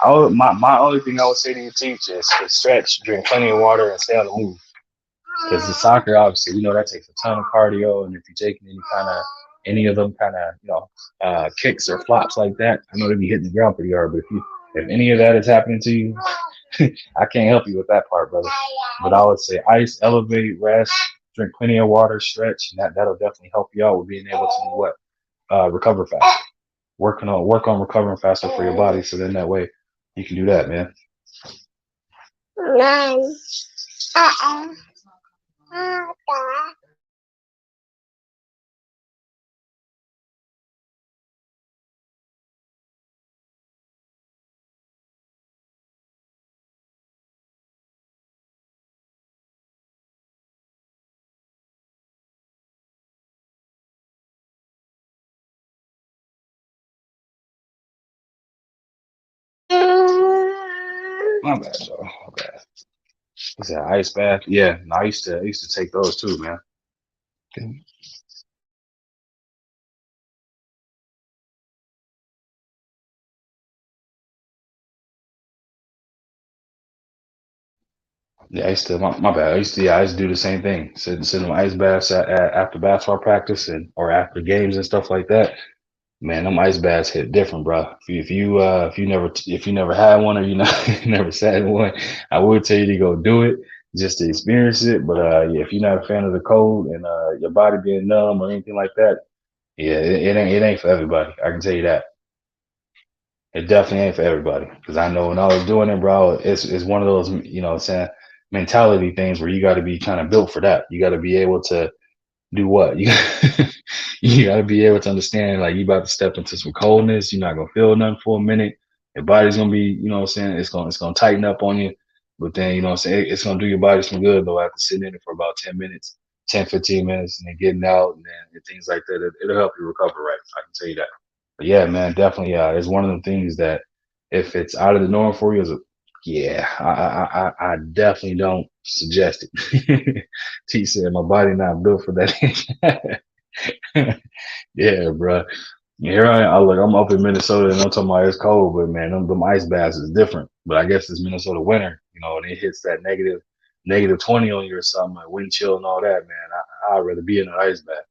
my only thing I would say to you, teach is to stretch, drink plenty of water, and stay on the move. Because the soccer, obviously, we know that takes a ton of cardio, and if you're taking any of them kind of kicks or flops like that, I know they be hitting the ground pretty hard. But if any of that is happening to you, I can't help you with that part, brother. But I would say ice, elevate, rest, drink plenty of water, stretch, and that'll definitely help you out with being able to do what recover faster. Work on recovering faster for your body, so then that way you can do that, man. My bad, though. Okay. Is that ice bath? Yeah, no, I used to take those too, man. Okay. Yeah, my bad. I used to do the same thing. Sit in ice baths after basketball practice and or after games and stuff like that. Man, them ice baths hit different, bro. If you never had one or you never sat in one, I would tell you to go do it just to experience it. But yeah, if you're not a fan of the cold and your body being numb or anything like that, yeah, it ain't for everybody. I can tell you that. It definitely ain't for everybody. Because I know when I was doing it, bro, it's one of those, what I'm saying, mentality things where you got to be kind of built for that. You got to be able to do what? You got to be able to understand, like, you about to step into some coldness. You're not going to feel nothing for a minute. Your body's going to be, what I'm saying, it's going to tighten up on you. But then, what I'm saying, it's going to do your body some good, though, after sitting in it for about 10 minutes, 10, 15 minutes, and then getting out and things like that. It'll help you recover, right? I can tell you that. But yeah, man, definitely. It's one of the things that if it's out of the norm for you, yeah, I definitely don't suggest it. T said my body not built for that. Yeah, bro. Here I look. I'm up in Minnesota, and I'm talking about it's cold, but man, them ice baths is different. But I guess it's Minnesota winter, and it hits that negative 20 on you or something, like wind chill and all that. Man, I'd rather be in an ice bath.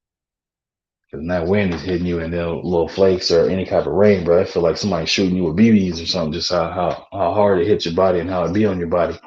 Because that wind is hitting you and then little flakes or any type of rain, bro. I feel like somebody shooting you with BBs or something, just how hard it hits your body and how it be on your body.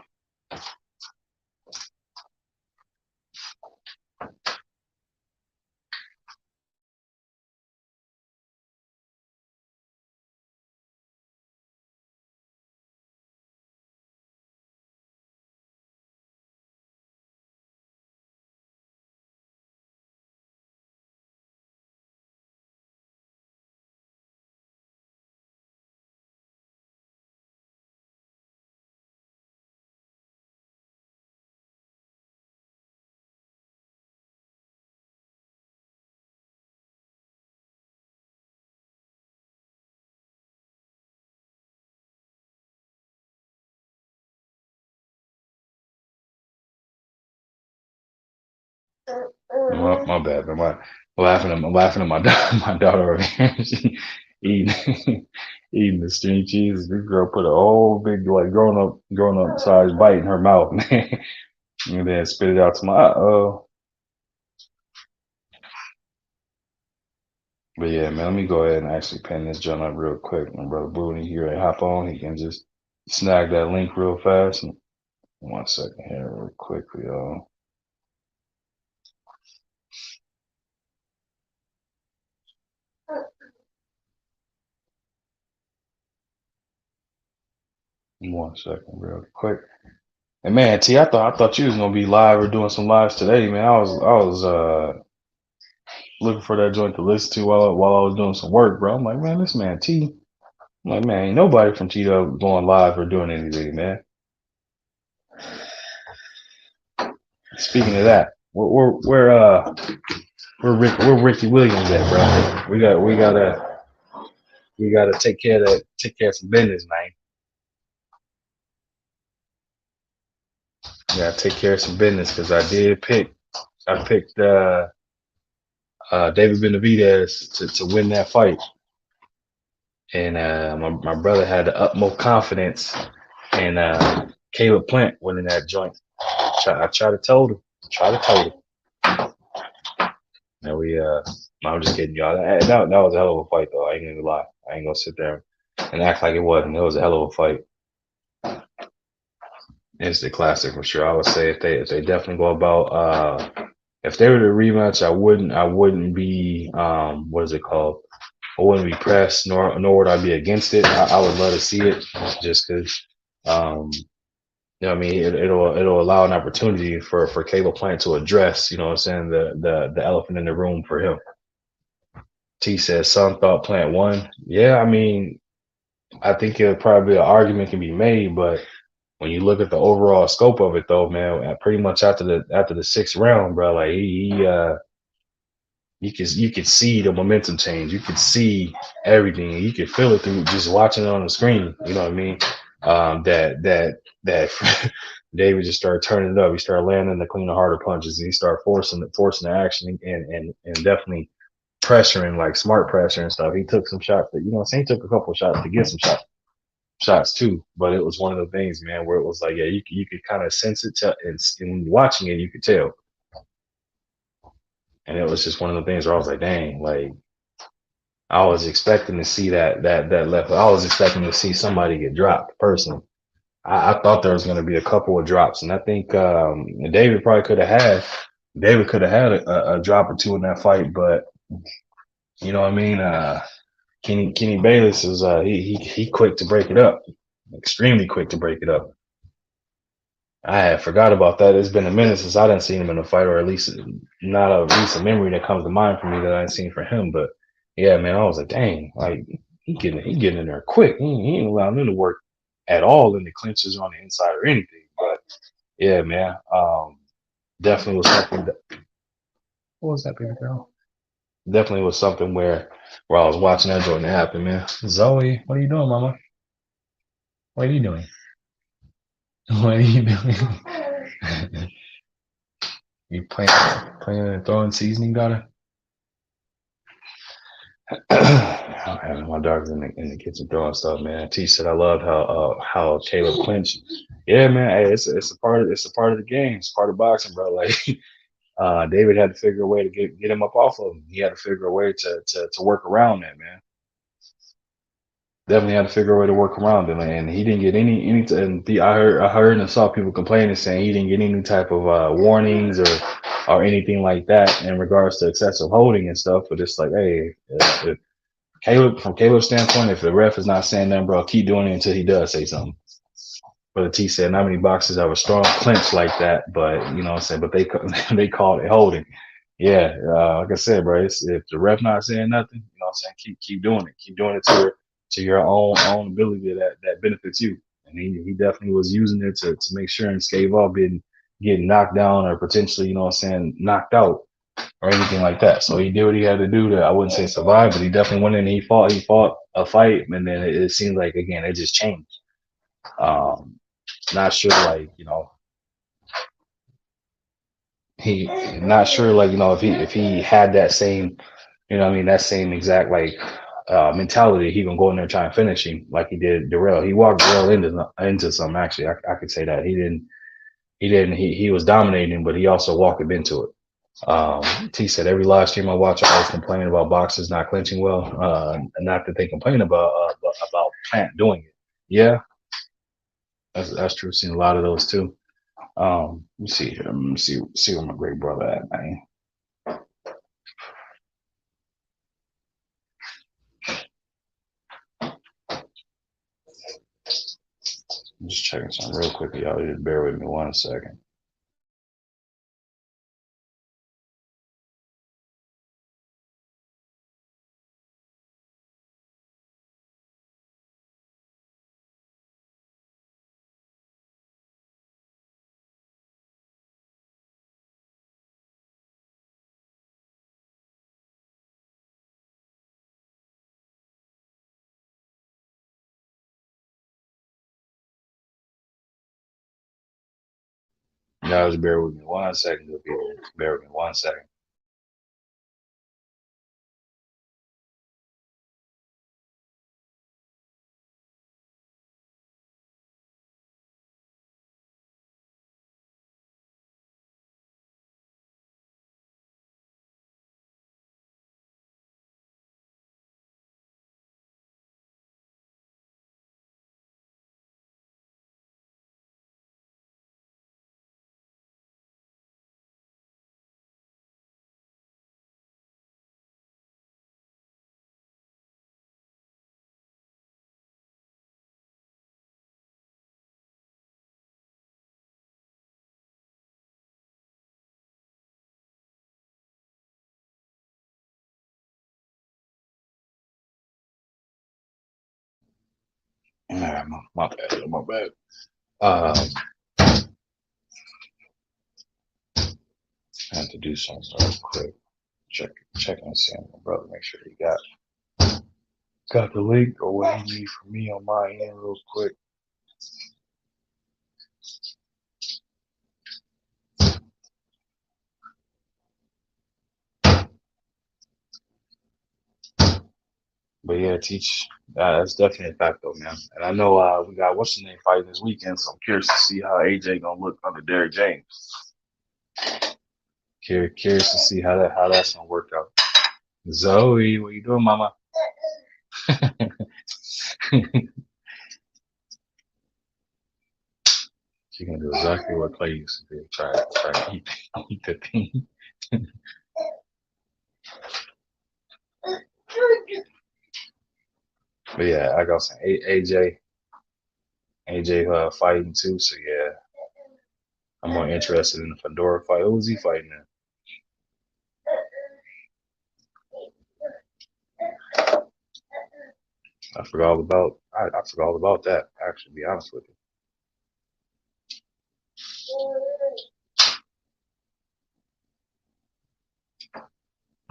My bad, man. I'm laughing at my my daughter over here. She eating eating the string cheese. This girl put a whole big like grown up size bite in her mouth, man, and then spit it out to my But yeah, man, let me go ahead and actually pin this joint up real quick. My brother Booney here and hop on. He can just snag that link real fast. And 1 second here, real quickly, y'all. One second, real quick. And man, T, I thought you was gonna be live or doing some lives today, man. I was looking for that joint to listen to while I was doing some work, bro. I'm like, man, this man T. I'm like, man, ain't nobody from T Dub going live or doing anything, man. Speaking of that, where Ricky Williams at, bro? We gotta take care of some business, man. We gotta take care of some business because I picked David Benavidez to win that fight. And my brother had the utmost confidence in Caleb Plant winning that joint. I tried to tell him. Try to tell him. And no, I'm just kidding, y'all. That was a hell of a fight, though. I ain't gonna lie. I ain't gonna sit there and act like it wasn't. It was a hell of a fight. Instant classic for sure. I would say if they definitely go about if they were to rematch, I wouldn't be what is it called? I wouldn't be pressed, nor would I be against it. I would love to see it just because what I mean, it'll allow an opportunity for Caleb Plant to address, what I'm saying, the elephant in the room for him. T says some thought Plant won. Yeah, I mean, I think it probably an argument can be made, but when you look at the overall scope of it, though, man, pretty much after the sixth round, bro, like you could see the momentum change. You could see everything. You could feel it through just watching it on the screen. You know what I mean? That David just started turning it up. He started landing the cleaner, harder punches. And he started forcing the action and definitely pressuring, like smart pressure and stuff. He took some shots that I'm saying. He took a couple of shots to get some shots too. But it was one of the things, man, where it was like, yeah, you could kind of sense it, and when you're watching it, you could tell. And it was just one of the things where I was like, dang, like I was expecting to see that left. I was expecting to see somebody get dropped personally. I thought there was going to be a couple of drops, and I think David probably could have had a drop or two in that fight, but you know what I mean. Kenny Bayless is he quick to break it up, extremely quick to break it up. I had forgot about that. It's been a minute since I didn't see him in a fight, or at least not a recent memory that comes to mind for me that I ain't seen for him. But yeah, man, I was like, dang, like he getting in there quick. He ain't allowing him to work at all in the clinches or on the inside or anything. But yeah, man, definitely was something that. What was that, baby girl? Definitely was something where I was watching that joint happen, man. Zoe, what are you doing, mama? What are you doing? What are you doing? You playing and throwing seasoning, daughter? I'm having my daughter's in the kitchen throwing stuff, man. T said I love how Caleb clinched. Yeah, man. Hey, it's a part of the game. It's part of boxing, bro. Like David had to figure a way to get him up off of him. He had to figure a way to work around that, man. Definitely had to figure a way to work around it, and he didn't get any. And I heard and saw people complaining saying he didn't get any type of warnings or anything like that in regards to excessive holding and stuff. But it's like, hey, if from Caleb's standpoint, if the ref is not saying nothing, bro, keep doing it until he does say something. But the T said not many boxers have a strong clinch like that, but you know what I'm saying. But they they called it holding. Yeah, like I said, bro, if the ref not saying nothing, you know what I'm saying, keep doing it. Keep doing it to your own ability that benefits you. And he definitely was using it to make sure and scave off getting knocked down or potentially, you know what I'm saying, knocked out or anything like that. So he did what he had to do to, I wouldn't say survive, but he definitely went in and he fought a fight, and then it seemed like again it just changed. Um, not sure, like, you know, he not sure, like, you know, if he had that same, you know what I mean, that same exact like mentality, he gonna go in there and try and finish him like he did Darrell. He walked Darrell into some, actually. I could say that he was dominating, but he also walked him into it. T said every live stream I watch, I always complain about boxers not clinching well. Not that they complain about Plant doing it. Yeah, that's true. Seen a lot of those too. Let me see here. Let me see where my great brother at, man. I'm just checking something real quick, y'all. Just bear with me 1 second. Y'all just bear with me 1 second. Bear with me 1 second. My bad. My bad. Um, I had to do something real quick. Check and see my brother. Make sure he got the link or what he need from me on my end real quick. But yeah, teach. That's definitely a fact though, man. And I know we got what's the name fighting this weekend, so I'm curious to see how AJ gonna look under Derrick James. Curious to see how that's gonna work out. Zoe, what you doing, mama? She gonna do exactly what Clay used to do. Try to eat the team. But yeah, like I was saying, AJ fighting too. So yeah, I'm more interested in the Fedora fight. Who was he fighting in? I forgot all about that. Actually, to be honest with you,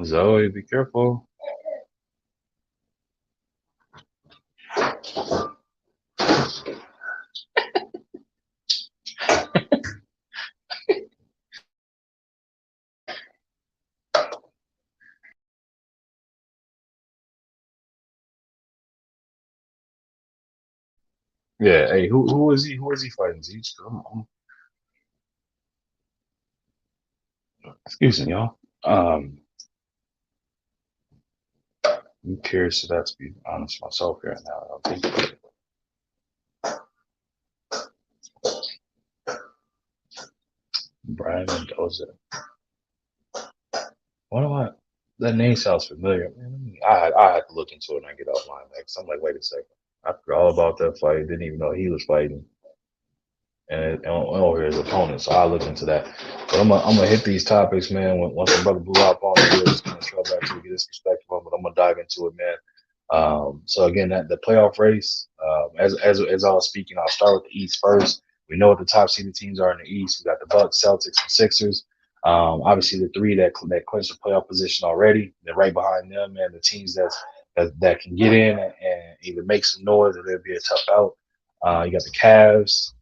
Zoe, be careful. Yeah, hey, who was he? Who was he fighting? Excuse me, y'all. I'm curious to that, to be honest myself here now. I think Brian Mendoza. What do I? That name sounds familiar. Man, I had to look into it when I get offline. Like, so I'm like, wait a second. I forgot all about that fight. Didn't even know he was fighting, and over his opponent. So I look into that. But I'm gonna hit these topics, man. Once the brother blew up on me, we're just gonna throw back to get his perspective on. But I'm gonna dive into it, man. So again, that the playoff race, as I was speaking, I'll start with the East first. We know what the top seeded teams are in the East. We got the Bucks, Celtics, and Sixers. Obviously, the three that clinched the playoff position already. They're right behind them, and the teams that can get in and either make some noise or they'll be a tough out. You got the Cavs.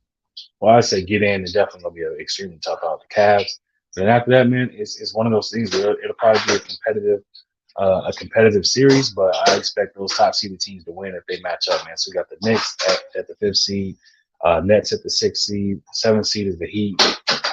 Well, I say get in and definitely gonna be an extremely tough out. The Cavs. Then after that, man, it's one of those things where it'll probably be a competitive series, but I expect those top seeded teams to win if they match up, man. So we got the Knicks at the fifth seed, Nets at the sixth seed, seventh seed is the Heat,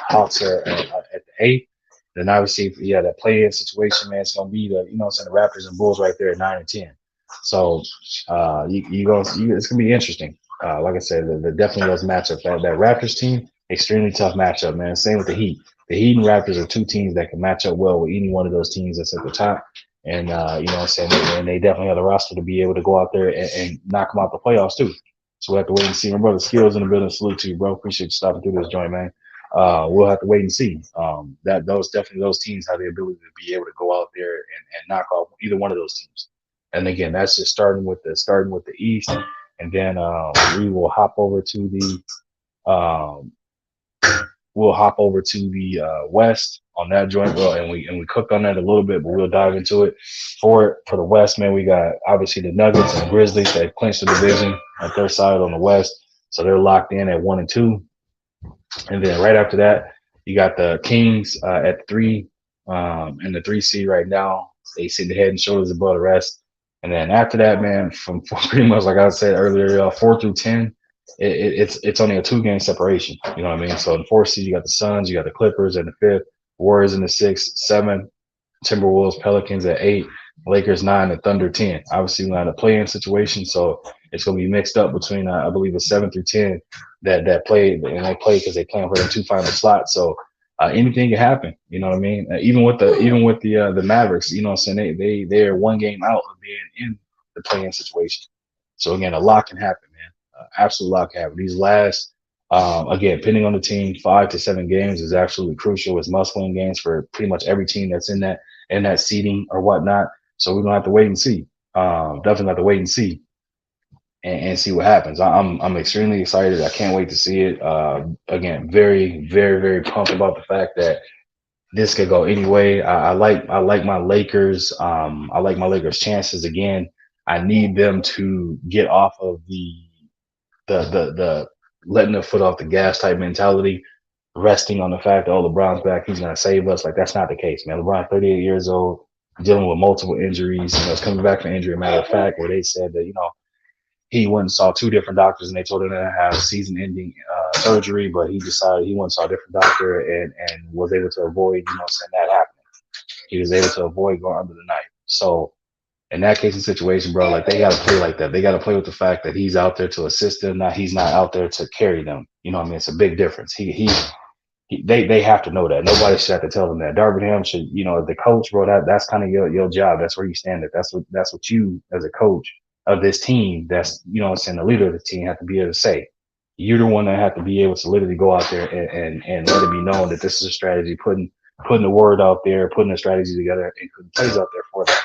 Hawks are at the eighth. Then obviously, yeah, that play-in situation, man, it's gonna be the Raptors and Bulls right there at 9 and 10. So it's gonna be interesting. Like I said, definitely those matchups. That Raptors team, extremely tough matchup, man. Same with the Heat. The Heat and Raptors are two teams that can match up well with any one of those teams that's at the top. And you know what I'm saying? And they definitely have the roster to be able to go out there and knock them out the playoffs too. So we'll have to wait and see. My brother Skills in the building. Salute to you, bro. Appreciate you stopping through this joint, man. We'll have to wait and see. That those teams have the ability to be able to go out there and knock off either one of those teams. And again, that's just starting with the East, and then we will hop over to um, the West on that joint, bro, and we cooked on that a little bit, but we'll dive into it. For the West, man, we got obviously the Nuggets and the Grizzlies that clinched the division at their side on the West, so they're locked in at 1 and 2. And then right after that, you got the Kings at 3, in the 3 seed right now. They sit head and shoulders above the rest. And then after that, man, from pretty much like I said earlier, 4 through 10, it's only a 2 game separation. You know what I mean? So in the 4 seed, you got the Suns, you got the Clippers in the 5th, Warriors in the 6th, 7, Timberwolves, Pelicans at 8, Lakers 9, and Thunder 10. Obviously, we're in a play-in situation, so it's going to be mixed up between I believe it's 7 through 10 that play, and they play because they playing for the 2 final slots. So anything can happen. You know what I mean? Even with the Mavericks, you know what I'm saying? They're 1 game out of being in the play-in situation. So again, a lot can happen, man. Absolute lot can happen. These last again, depending on the team, 5 to 7 games is absolutely crucial. It's must-win games for pretty much every team that's in that seeding or whatnot. So we're gonna have to wait and see. Definitely have to wait and see and see what happens. I'm extremely excited. I can't wait to see it. Again, very very very pumped about the fact that this could go any way. I like my Lakers. I like my Lakers' chances again. I need them to get off of the letting the foot off the gas type mentality, resting on the fact that LeBron's back, he's gonna save us. Like that's not the case, man. LeBron, 38 years old, dealing with multiple injuries. He's coming back from injury. Matter of fact, where they said that he went and saw 2 different doctors and they told him to have season-ending surgery, but he decided he went and saw a different doctor and was able to avoid, saying that happening. He was able to avoid going under the knife. So in that case and situation, bro, like they got to play like that. They got to play with the fact that he's out there to assist them, not he's not out there to carry them. You know what I mean? It's a big difference. They have to know that. Nobody should have to tell them that. Darvingham should, you know, the coach, bro. That's kind of your job. That's where you stand at. That's what you as a coach of this team. That's you know, what I'm saying the leader of the team have to be able to say. You're the one that have to be able to literally go out there and let it be known that this is a strategy. Putting the word out there, putting the strategy together, and putting plays out there for them.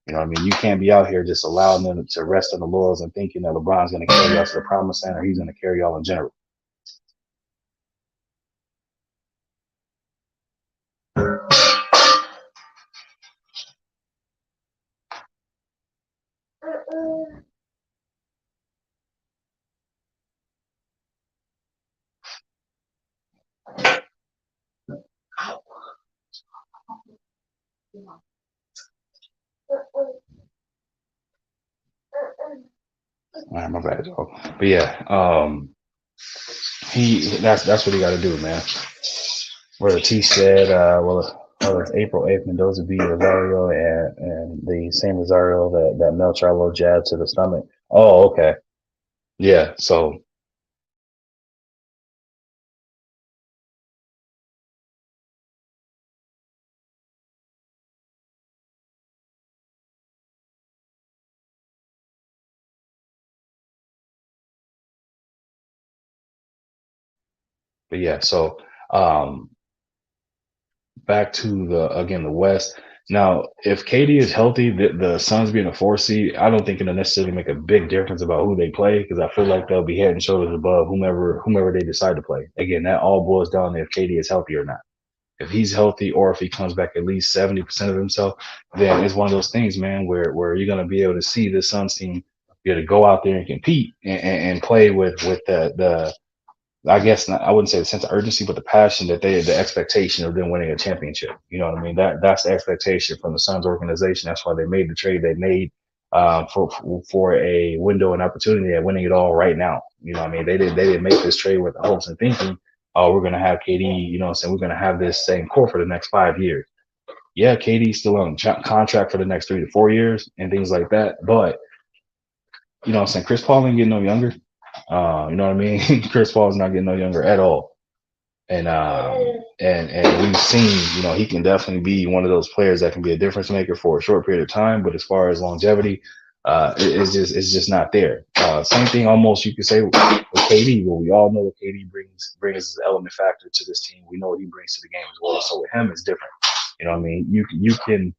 You know what I mean? You can't be out here just allowing them to rest on the laurels and thinking that LeBron's going to carry y'all to the promised land or he's going to carry y'all in general. All right, my bad, Joe. But yeah, he that's what he got to do, man. Where T said, well, it's April 8th, Mendoza beat Rosario and the same Rosario that Mel Charlo jabbed to the stomach. Oh, okay. Yeah. So, but yeah, so um, back to the West. Now, if KD is healthy, the Suns being a 4 seed, I don't think it'll necessarily make a big difference about who they play because I feel like they'll be head and shoulders above whomever they decide to play. Again, that all boils down to if KD is healthy or not. If he's healthy or if he comes back at least 70% of himself, then it's one of those things, man, where you're gonna be able to see the Suns team be able to go out there and compete and play with the I guess not, I wouldn't say the sense of urgency, but the passion that the expectation of them winning a championship. You know what I mean? That's the expectation from the Suns organization. That's why they made the trade they made for a window and opportunity at winning it all right now. You know what I mean? They didn't make this trade with the hopes and thinking, oh, we're gonna have KD. You know what I'm saying? We're gonna have this same core for the next 5 years. Yeah, KD's still on contract for the next 3 to 4 years and things like that. But you know what I'm saying? Chris Paul ain't getting no younger. You know what I mean? Chris Paul is not getting no younger at all. And and we've seen, you know, he can definitely be one of those players that can be a difference maker for a short period of time. But as far as longevity, it's just not there. Same thing almost you could say with KD, but we all know what KD brings as an element factor to this team. We know what he brings to the game as well. So with him, it's different. You know what I mean?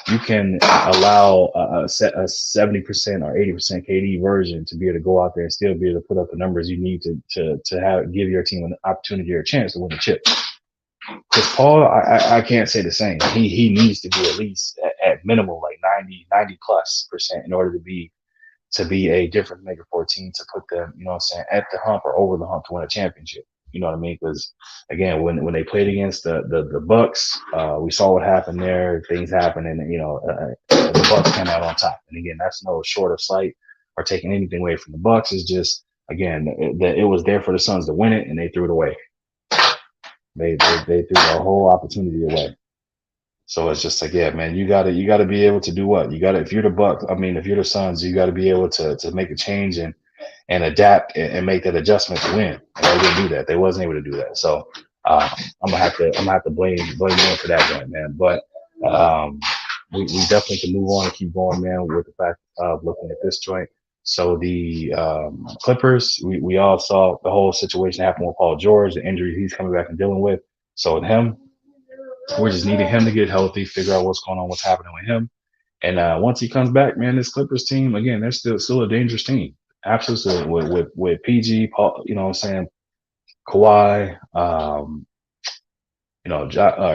You can allow a 70% or 80% KD version to be able to go out there and still be able to put up the numbers you need to have give your team an opportunity or a chance to win the chip. Because Paul, I can't say the same. He needs to be at least at minimum like 90+ percent in order to be a difference maker for a team to put them, you know what I'm saying, at the hump or over the hump to win a championship. You know what I mean? Because again, when they played against the Bucks, we saw what happened there. Things happened, and you know the Bucks came out on top. And again, that's no short of sight or taking anything away from the Bucks. It's just again that it was there for the Suns to win it, and they threw it away. They threw the whole opportunity away. So it's just like, yeah, man, you gotta be able to do what you gotta. If you're the Bucks, I mean, if you're the Suns, you gotta be able to make a change and adapt and make that adjustment to win. And they didn't do that. They wasn't able to do that. So I'm gonna have to blame them for that one, man. But um, we definitely can move on and keep going, man, with the fact of looking at this joint. So the Clippers, we all saw the whole situation happen with Paul George, the injury he's coming back and dealing with. So with him, we're just needing him to get healthy, figure out what's going on, what's happening with him. And once he comes back, man, this Clippers team again, they're still a dangerous team. Absolutely, with PG, Paul, you know what I'm saying, Kawhi,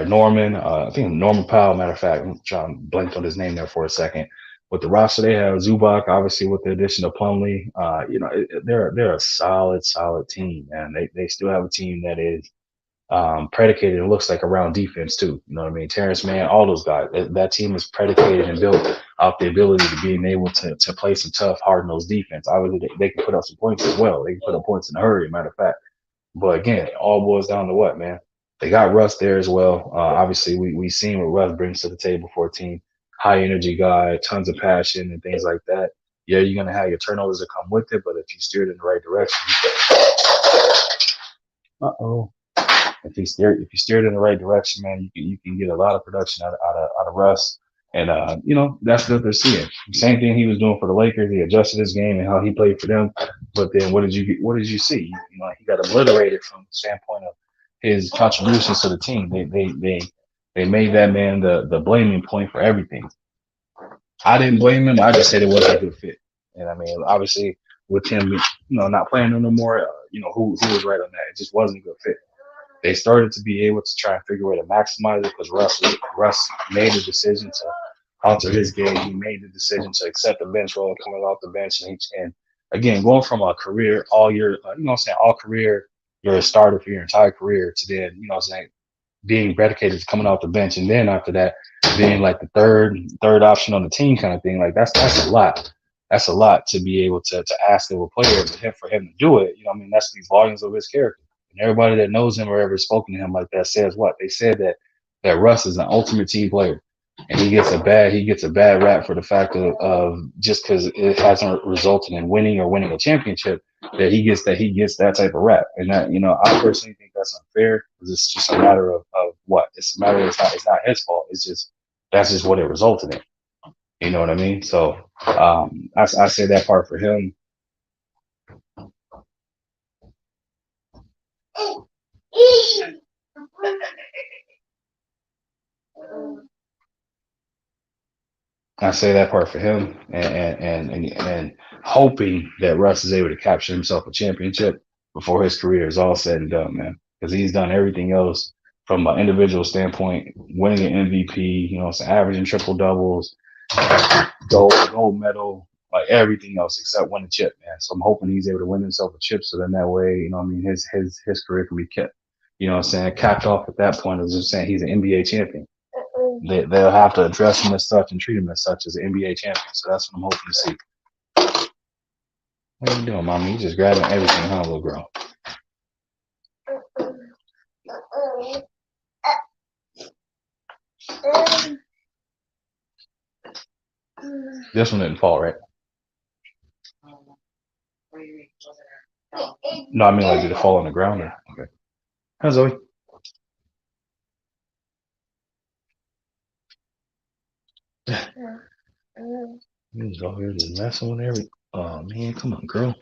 Norman, I think Norman Powell. Matter of fact, I'm trying to blank on his name there for a second. With the roster they have, Zubac, obviously with the addition of Plumlee, they're a solid team, and they still have a team that is predicated, it looks like, around defense too. You know what I mean? Terrence Mann, all those guys. That team is predicated and built off the ability to being able to play some tough, hard-nosed defense. Obviously, they can put up some points as well. They can put up points in a hurry, matter of fact. But again, it all boils down to what, man? They got Russ there as well. Obviously, we seen what Russ brings to the table for a team. high energy guy, tons of passion and things like that. Yeah, you're gonna have your turnovers that come with it, but if you steer it in the right direction, uh-oh. If you steer it in the right direction, man, you can get a lot of production out of Russ. And that's what they're seeing. Same thing he was doing for the Lakers. He adjusted his game and how he played for them. But then what did you see? He got obliterated from the standpoint of his contributions to the team. They made that man the blaming point for everything. I didn't blame him. I just said it wasn't a good fit. And I mean, obviously, with him, not playing no more, who was right on that? It just wasn't a good fit. They started to be able to try and figure a way to maximize it because Russ made a decision to alter his game. He made the decision to accept the bench role coming off the bench. And again, going from a career all year, all career, you're a starter for your entire career to then, being predicated to coming off the bench, and then after that being like the third option on the team kind of thing. Like that's a lot. That's a lot to be able to ask of a player, but for him to do it, that speaks volumes of his character. And everybody that knows him or ever spoken to him like that says what they said, that Russ is an ultimate team player, and he gets a bad rap for the fact of just because it hasn't resulted in winning a championship, that he gets that type of rap. And that, I personally think that's unfair because it's just a matter of what it's a matter of, it's not his fault. It's just that's just what it resulted in. You know what I mean? So I say that part for him. I say that part for him, and hoping that Russ is able to capture himself a championship before his career is all said and done, man. Because he's done everything else from an individual standpoint, winning an MVP, averaging triple doubles, gold medal, like everything else except win a chip, man. So I'm hoping he's able to win himself a chip, so then that way, his career can be kept, capped off at that point of just saying he's an NBA champion. They'll have to address him as such and treat him as such as an NBA champion. So that's what I'm hoping to see. What are you doing, mommy? You just grabbing everything, huh, little girl? This one didn't fall, right? No, I mean, like, did it fall on the ground? Or? Okay. Hi, Zoe. He's over here just messing with everything. Oh, man, come on, girl.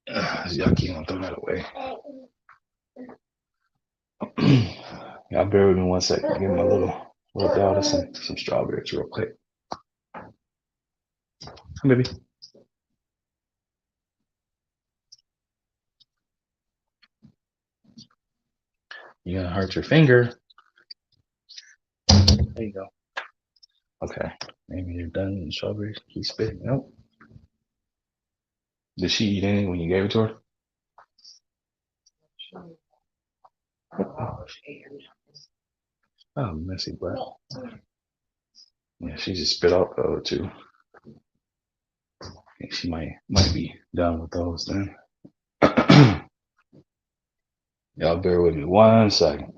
It's yucky. I'll throw that away. Y'all bear with me 1 second. I'll give my little daughter some strawberries real quick. Come, baby. You're gonna hurt your finger. There you go. Okay. Maybe you're done eating strawberries. Keep spitting. Nope. Did she eat anything when you gave it to her? Oh, messy butt. Yeah, she just spit out the other two. I think she might be done with those then. Y'all bear with me 1 second.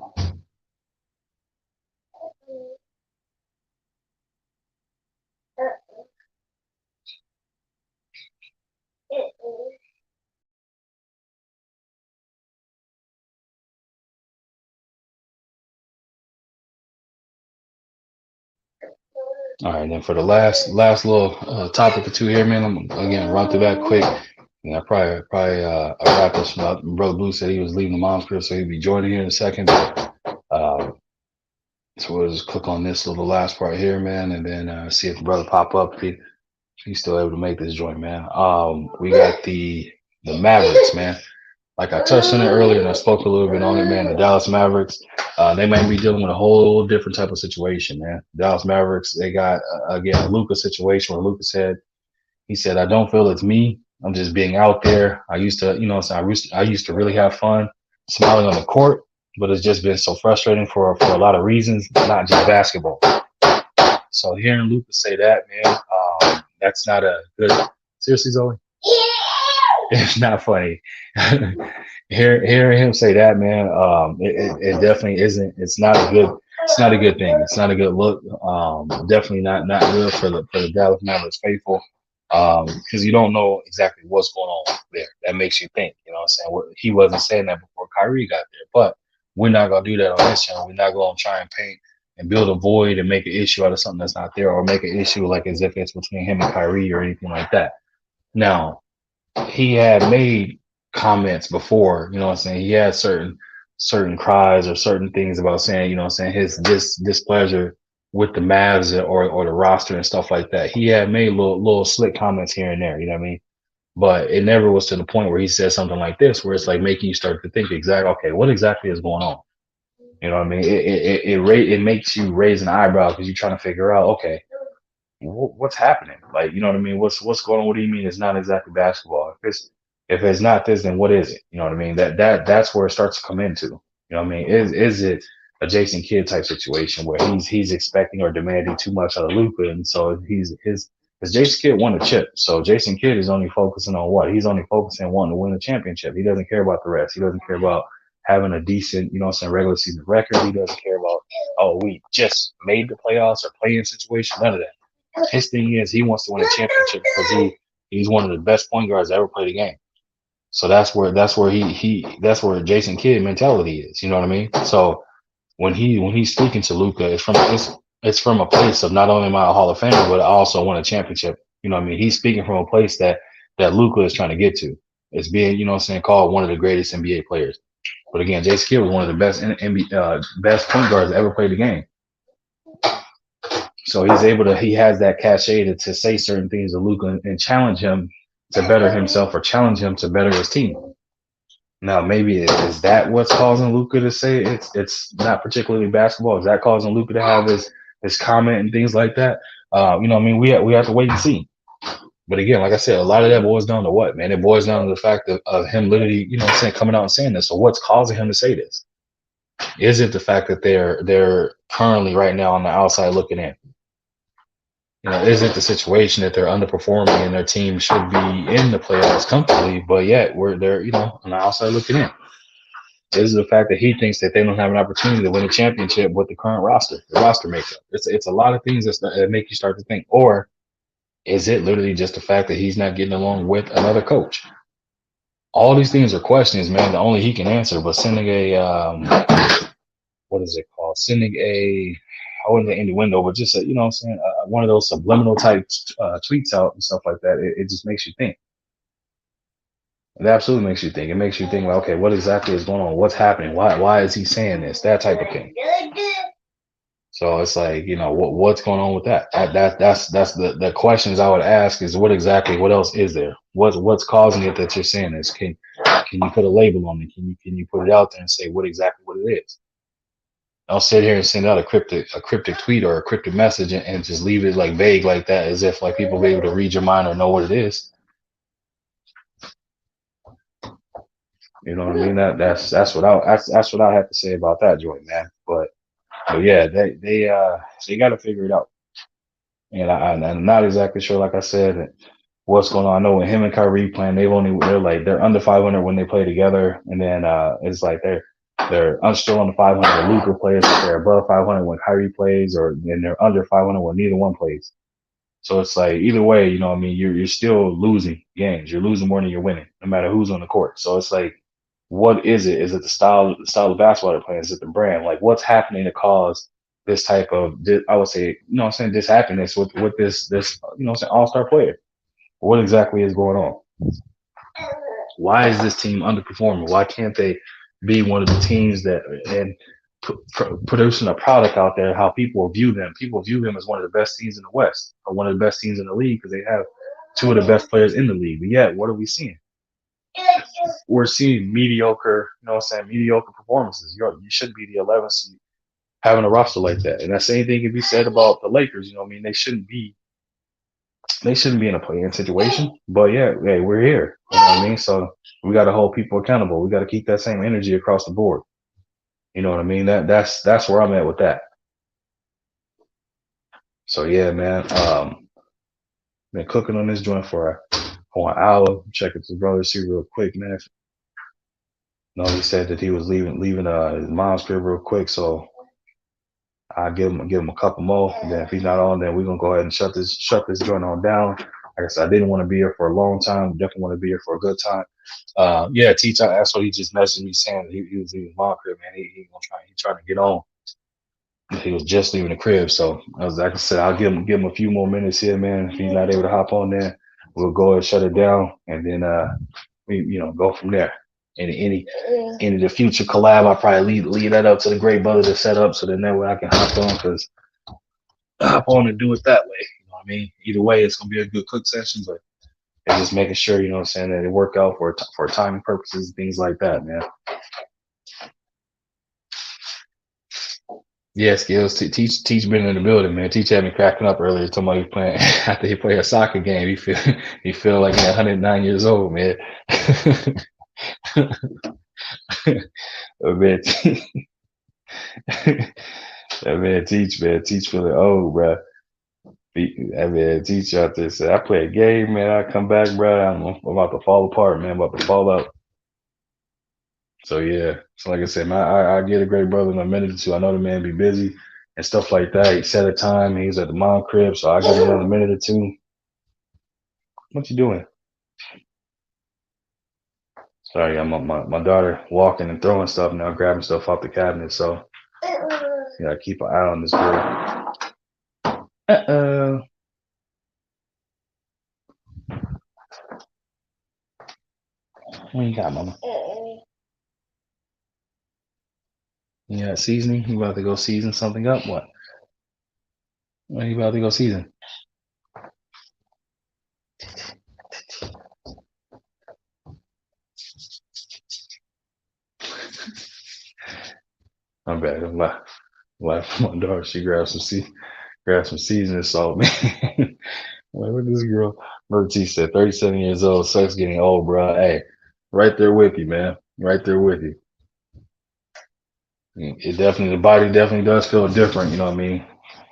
All right, then for the last little topic or two here, man, I'm again run through that quick. And I probably wrap this up. Brother Blue said he was leaving the mom's crib, so he'll be joining here in a second. But, so we'll just click on this little last part here, man, and then see if the brother pop up if he's still able to make this joint, man. We got the Mavericks, man. Like I touched on it earlier, and I spoke a little bit on it, man. The Dallas Mavericks, they might be dealing with a whole different type of situation, man. Dallas Mavericks, they got again a Luka situation where Luka he said, "I don't feel it's me. I'm just being out there. I used to, I used to really have fun smiling on the court, but it's just been so frustrating for a lot of reasons, not just basketball." So hearing Luka say that, man, that's not a good. Seriously, Zoe? It's not funny. Hearing him say that, man, it definitely isn't. It's not a good. It's not a good thing. It's not a good look. Definitely not good for the Dallas Mavericks faithful. Because you don't know exactly what's going on there. That makes you think. You know what I'm saying? He wasn't saying that before Kyrie got there, but we're not gonna do that on this channel. We're not gonna try and paint and build a void and make an issue out of something that's not there, or make an issue like as if it's between him and Kyrie or anything like that. Now, he had made comments before, you know what I'm saying? He had certain cries or certain things about saying, you know what I'm saying, his displeasure with the Mavs or the roster and stuff like that. He had made little slick comments here and there, you know what I mean? But it never was to the point where he said something like this, where it's like making you start to think exactly, okay, what exactly is going on? You know what I mean? It makes you raise an eyebrow because you're trying to figure out, okay, what's happening? Like, you know what I mean? What's going on? What do you mean it's not exactly basketball? If it's not this, then what is it? You know what I mean? That's where it starts to come into. You know what I mean? Is it a Jason Kidd type situation where he's expecting or demanding too much out of Luka, and so because Jason Kidd won a chip, so Jason Kidd is only focusing on what? He's only focusing on wanting to win a championship. He doesn't care about the rest. He doesn't care about having a decent, you know what I'm saying, regular season record. He doesn't care about, oh, we just made the playoffs or play-in situation. None of that. His thing is he wants to win a championship because he's one of the best point guards that ever played the game. So that's where Jason Kidd mentality is. You know what I mean? So when he's speaking to Luka, it's from a place of not only am I a Hall of Famer, but I also won a championship. You know what I mean? He's speaking from a place that Luka is trying to get to. It's being, you know what I'm saying, called one of the greatest NBA players. But again, Jason Kidd was one of the best best point guards that ever played the game. So he has that cachet to say certain things to Luka and challenge him to better himself or challenge him to better his team. Now, maybe is that what's causing Luka to say it's not particularly basketball? Is that causing Luka to have his comment and things like that? You know, what I mean, we have to wait and see. But again, like I said, a lot of that boils down to what, man? It boils down to the fact of him literally, you know, what I'm saying, coming out and saying this. So what's causing him to say this? Is it the fact that they're currently right now on the outside looking in? You know, is it the situation that they're underperforming and their team should be in the playoffs comfortably, but yet they're, you know, on the outside looking in? Is the fact that he thinks that they don't have an opportunity to win a championship with the current roster makeup? It's a lot of things that make you start to think. Or is it literally just the fact that he's not getting along with another coach? All these things are questions, man, that only he can answer. But sending what is it called? Sending I wouldn't say innuendo, but just you know what I'm saying, one of those subliminal type tweets out and stuff like that. It just makes you think. It absolutely makes you think. It makes you think, like, okay, what exactly is going on? What's happening? Why is he saying this? That type of thing. So it's like, you know, what's going on with that? That's the questions I would ask is what else is there? What's causing it that you're saying this? Can you put a label on it? Can you put it out there and say what it is? Don't sit here and send out a cryptic tweet or a cryptic message and just leave it like vague like that, as if like people be able to read your mind or know what it is. You know what I mean? That's what I have to say about that joint, man. But yeah, they got to figure it out. And I'm not exactly sure, like I said, what's going on. I know when him and Kyrie playing, they're under 500 when they play together, and then it's like they're still under 500 when Luka plays, but they're above 500 when Kyrie plays, or then they're under 500 when neither one plays. So it's like either way, you know what I mean, you're still losing games. You're losing more than you're winning, no matter who's on the court. So it's like, what is it? Is it the style of basketball they're playing? Is it the brand? Like, what's happening to cause this type of, I would say, you know what I'm saying, this happiness with this you know what I'm saying, all-star player? What exactly is going on? Why is this team underperforming? Why can't they be one of the teams that and producing a product out there? How people view them? People view them as one of the best teams in the West or one of the best teams in the league because they have two of the best players in the league. But yet, what are we seeing? We're seeing mediocre, you know what I'm saying, mediocre performances. You should be the 11th seed having a roster like that. And that same thing can be said about the Lakers. You know what I mean? They shouldn't be in a play-in situation. But yeah, hey, we're here. You know what I mean? So we got to hold people accountable. We got to keep that same energy across the board. You know what I mean? That's where I'm at with that. So yeah, man. Been cooking on this joint for an hour. Check it, his brother, see real quick, man. No, he said that he was leaving his mom's crib real quick. So I'll give him a couple more. And then if he's not on, then we're gonna go ahead and shut this joint on down. Like I said, I didn't want to be here for a long time. Definitely want to be here for a good time. Yeah, T. That's what he just messaged me saying. He was leaving my crib, man. He gonna try. He trying to get on. He was just leaving the crib, so I was like I said, I'll give him a few more minutes here, man. If he's not able to hop on there, we'll go and shut it down, and then we go from there. And any of the future collab, I'll probably leave that up to the great brother to set up, so then that way I can hop on because hop on and do it that way. You know what I mean? Either way, it's gonna be a good cook session, but it's just making sure what I'm saying, that it work out for timing purposes, things like that, man. Yeah, skills. Teach been in the building, man. Teach had me cracking up earlier. Talking about he playing after he play a soccer game. He feel like he's 109 years old, man. Man, that man teach feeling old, bro. That man teach out there said, I play a game, man. I come back, bro. I'm about to fall apart, man. I'm about to fall out. So yeah, so like I said, man, I get a great brother in a minute or two. I know the man be busy and stuff like that. He set a time. He's at the mom crib, so I give him another minute or two. What you doing? Sorry, I'm my daughter walking and throwing stuff now, grabbing stuff off the cabinet. So yeah, keep an eye on this girl. Uh-oh. What you got, mama? You got seasoning? You about to go season something up? What? What are you about to go season? I'm bad. I'm laughing at my daughter. She grabbed some seasoning salt, man. What this girl, Mertie said, 37 years old, sucks getting old, bro. Hey, right there with you, man. Right there with you. The body definitely does feel different. You know what I mean?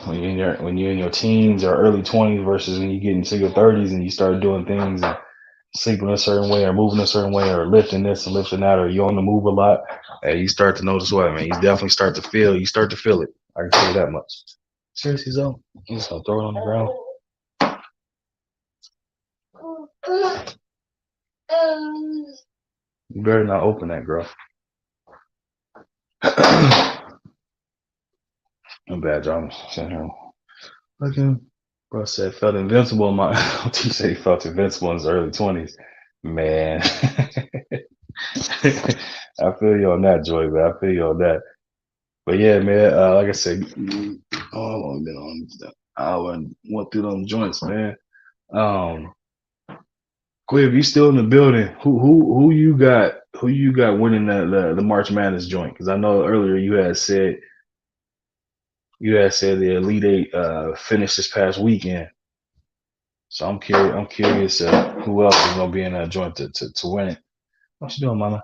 When you're in your teens or early 20s versus when you get into your 30s and you start doing things and sleeping a certain way or moving a certain way or lifting this and lifting that, or you're on the move a lot, hey, you start to notice what, man. You definitely start to feel. You start to feel it. I can tell you that much. Seriously, though, you just gonna throw it on the ground. You better not open that, girl. I'm bad, John. Sitting here looking. Bro said felt invincible in my. He said he felt invincible in his early 20s. Man, I feel you on that, Joy. Man, I feel you on that. But yeah, man. Like I said, how long been on? I went through them joints, man. Quiv, you still in the building? Who you got? Who you got winning the March Madness joint? Because I know earlier you had said the Elite Eight finished this past weekend. So I'm curious. Who else is gonna be in that joint to win it? What you doing, Mama?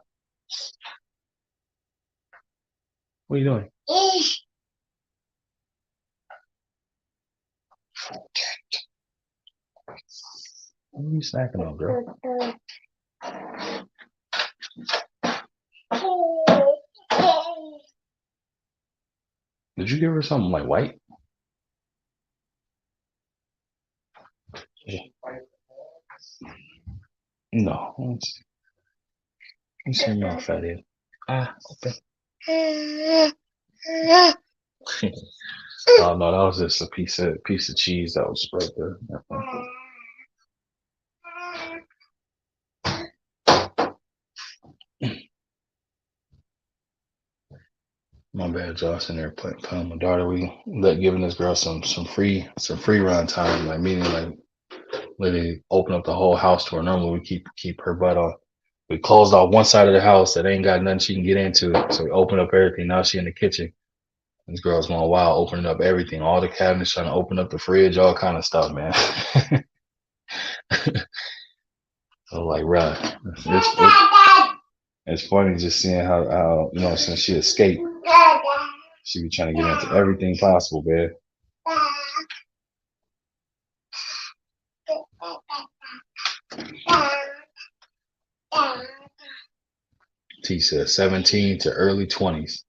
What are you doing? What are you snacking on, girl? Did you give her something like white? Yeah. No. Let's see your mouth, fat head. Open. Oh no, that was just a piece of cheese that was spread there. My bad, Josh. In there playing my daughter. We giving this girl some free run time, like meaning like literally open up the whole house to her. Normally we keep her butt on. We closed off one side of the house that ain't got nothing she can get into. So we open up everything. Now she in the kitchen. This girl's going wild, opening up everything, all the cabinets, trying to open up the fridge, all kind of stuff, man. So like, bruh, it's funny just seeing how since she escaped, she be trying to get into everything possible, man. T said 17 to early 20s.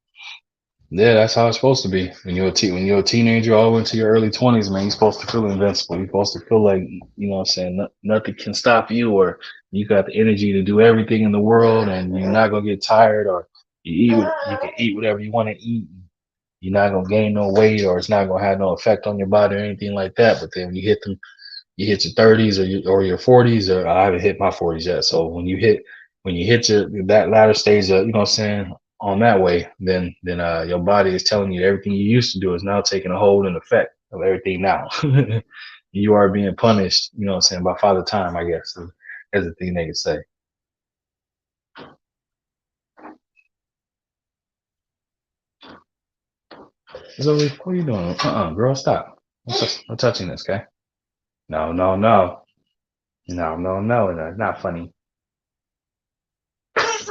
Yeah, that's how it's supposed to be. When you're a teenager, all the way into your early 20s, man, you're supposed to feel invincible. You're supposed to feel like what I'm saying, nothing can stop you, or you got the energy to do everything in the world, and you're not gonna get tired, or you can eat whatever you want to eat. You're not gonna gain no weight, or it's not gonna have no effect on your body or anything like that. But then when you hit your 30s or your 40s, or I haven't hit my 40s yet. So when you hit that latter stage of, what I'm saying, on that way, then your body is telling you everything you used to do is now taking a hold and effect of everything now. You are being punished, what I'm saying, by Father Time, I guess, is the thing they could say. Zoe, what are you doing? Girl, stop. No touching this, okay? No, no, no. No, no, no, no, not funny.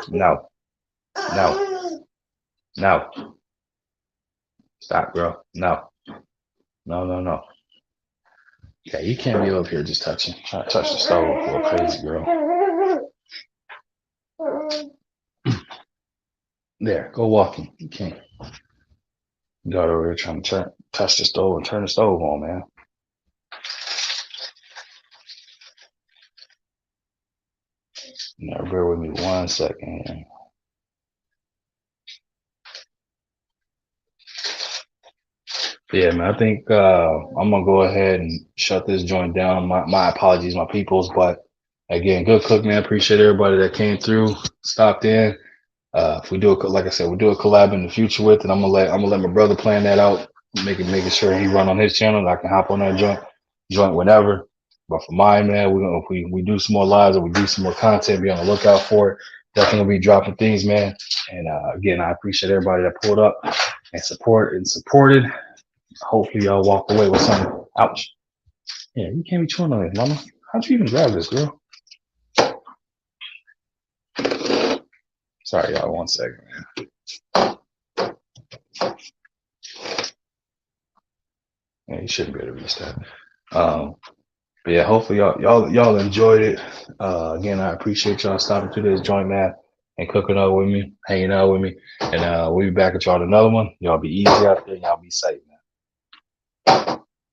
No, no, no. Stop, girl. No, no, no, no. Yeah, you can't be over here just trying to touch the stove for a crazy girl. There, go walking. You can't. You got over here trying to touch the stove and turn the stove on, man. Now, bear with me 1 second. Yeah, man, I think I'm gonna go ahead and shut this joint down. My apologies, my peoples, but again, good cook, man. Appreciate everybody that came through, stopped in. If we do like I said, we'll do a collab in the future with, and I'm gonna let my brother plan that out, making sure he run on his channel, and I can hop on that joint whenever. But for mine, man, we're gonna if we do some more lives or we do some more content, be on the lookout for it. Definitely gonna be dropping things, man. And again, I appreciate everybody that pulled up and supported. Hopefully, y'all walk away with something. Ouch. Yeah, you can't be chewing on it, mama. How'd you even grab this, girl? Sorry, y'all. 1 second, man. Yeah, you shouldn't be able to reach that. But yeah, hopefully y'all enjoyed it. Again, I appreciate y'all stopping through this joint, man, and cooking up with me, hanging out with me. And we'll be back at y'all with another one. Y'all be easy out there. Y'all be safe.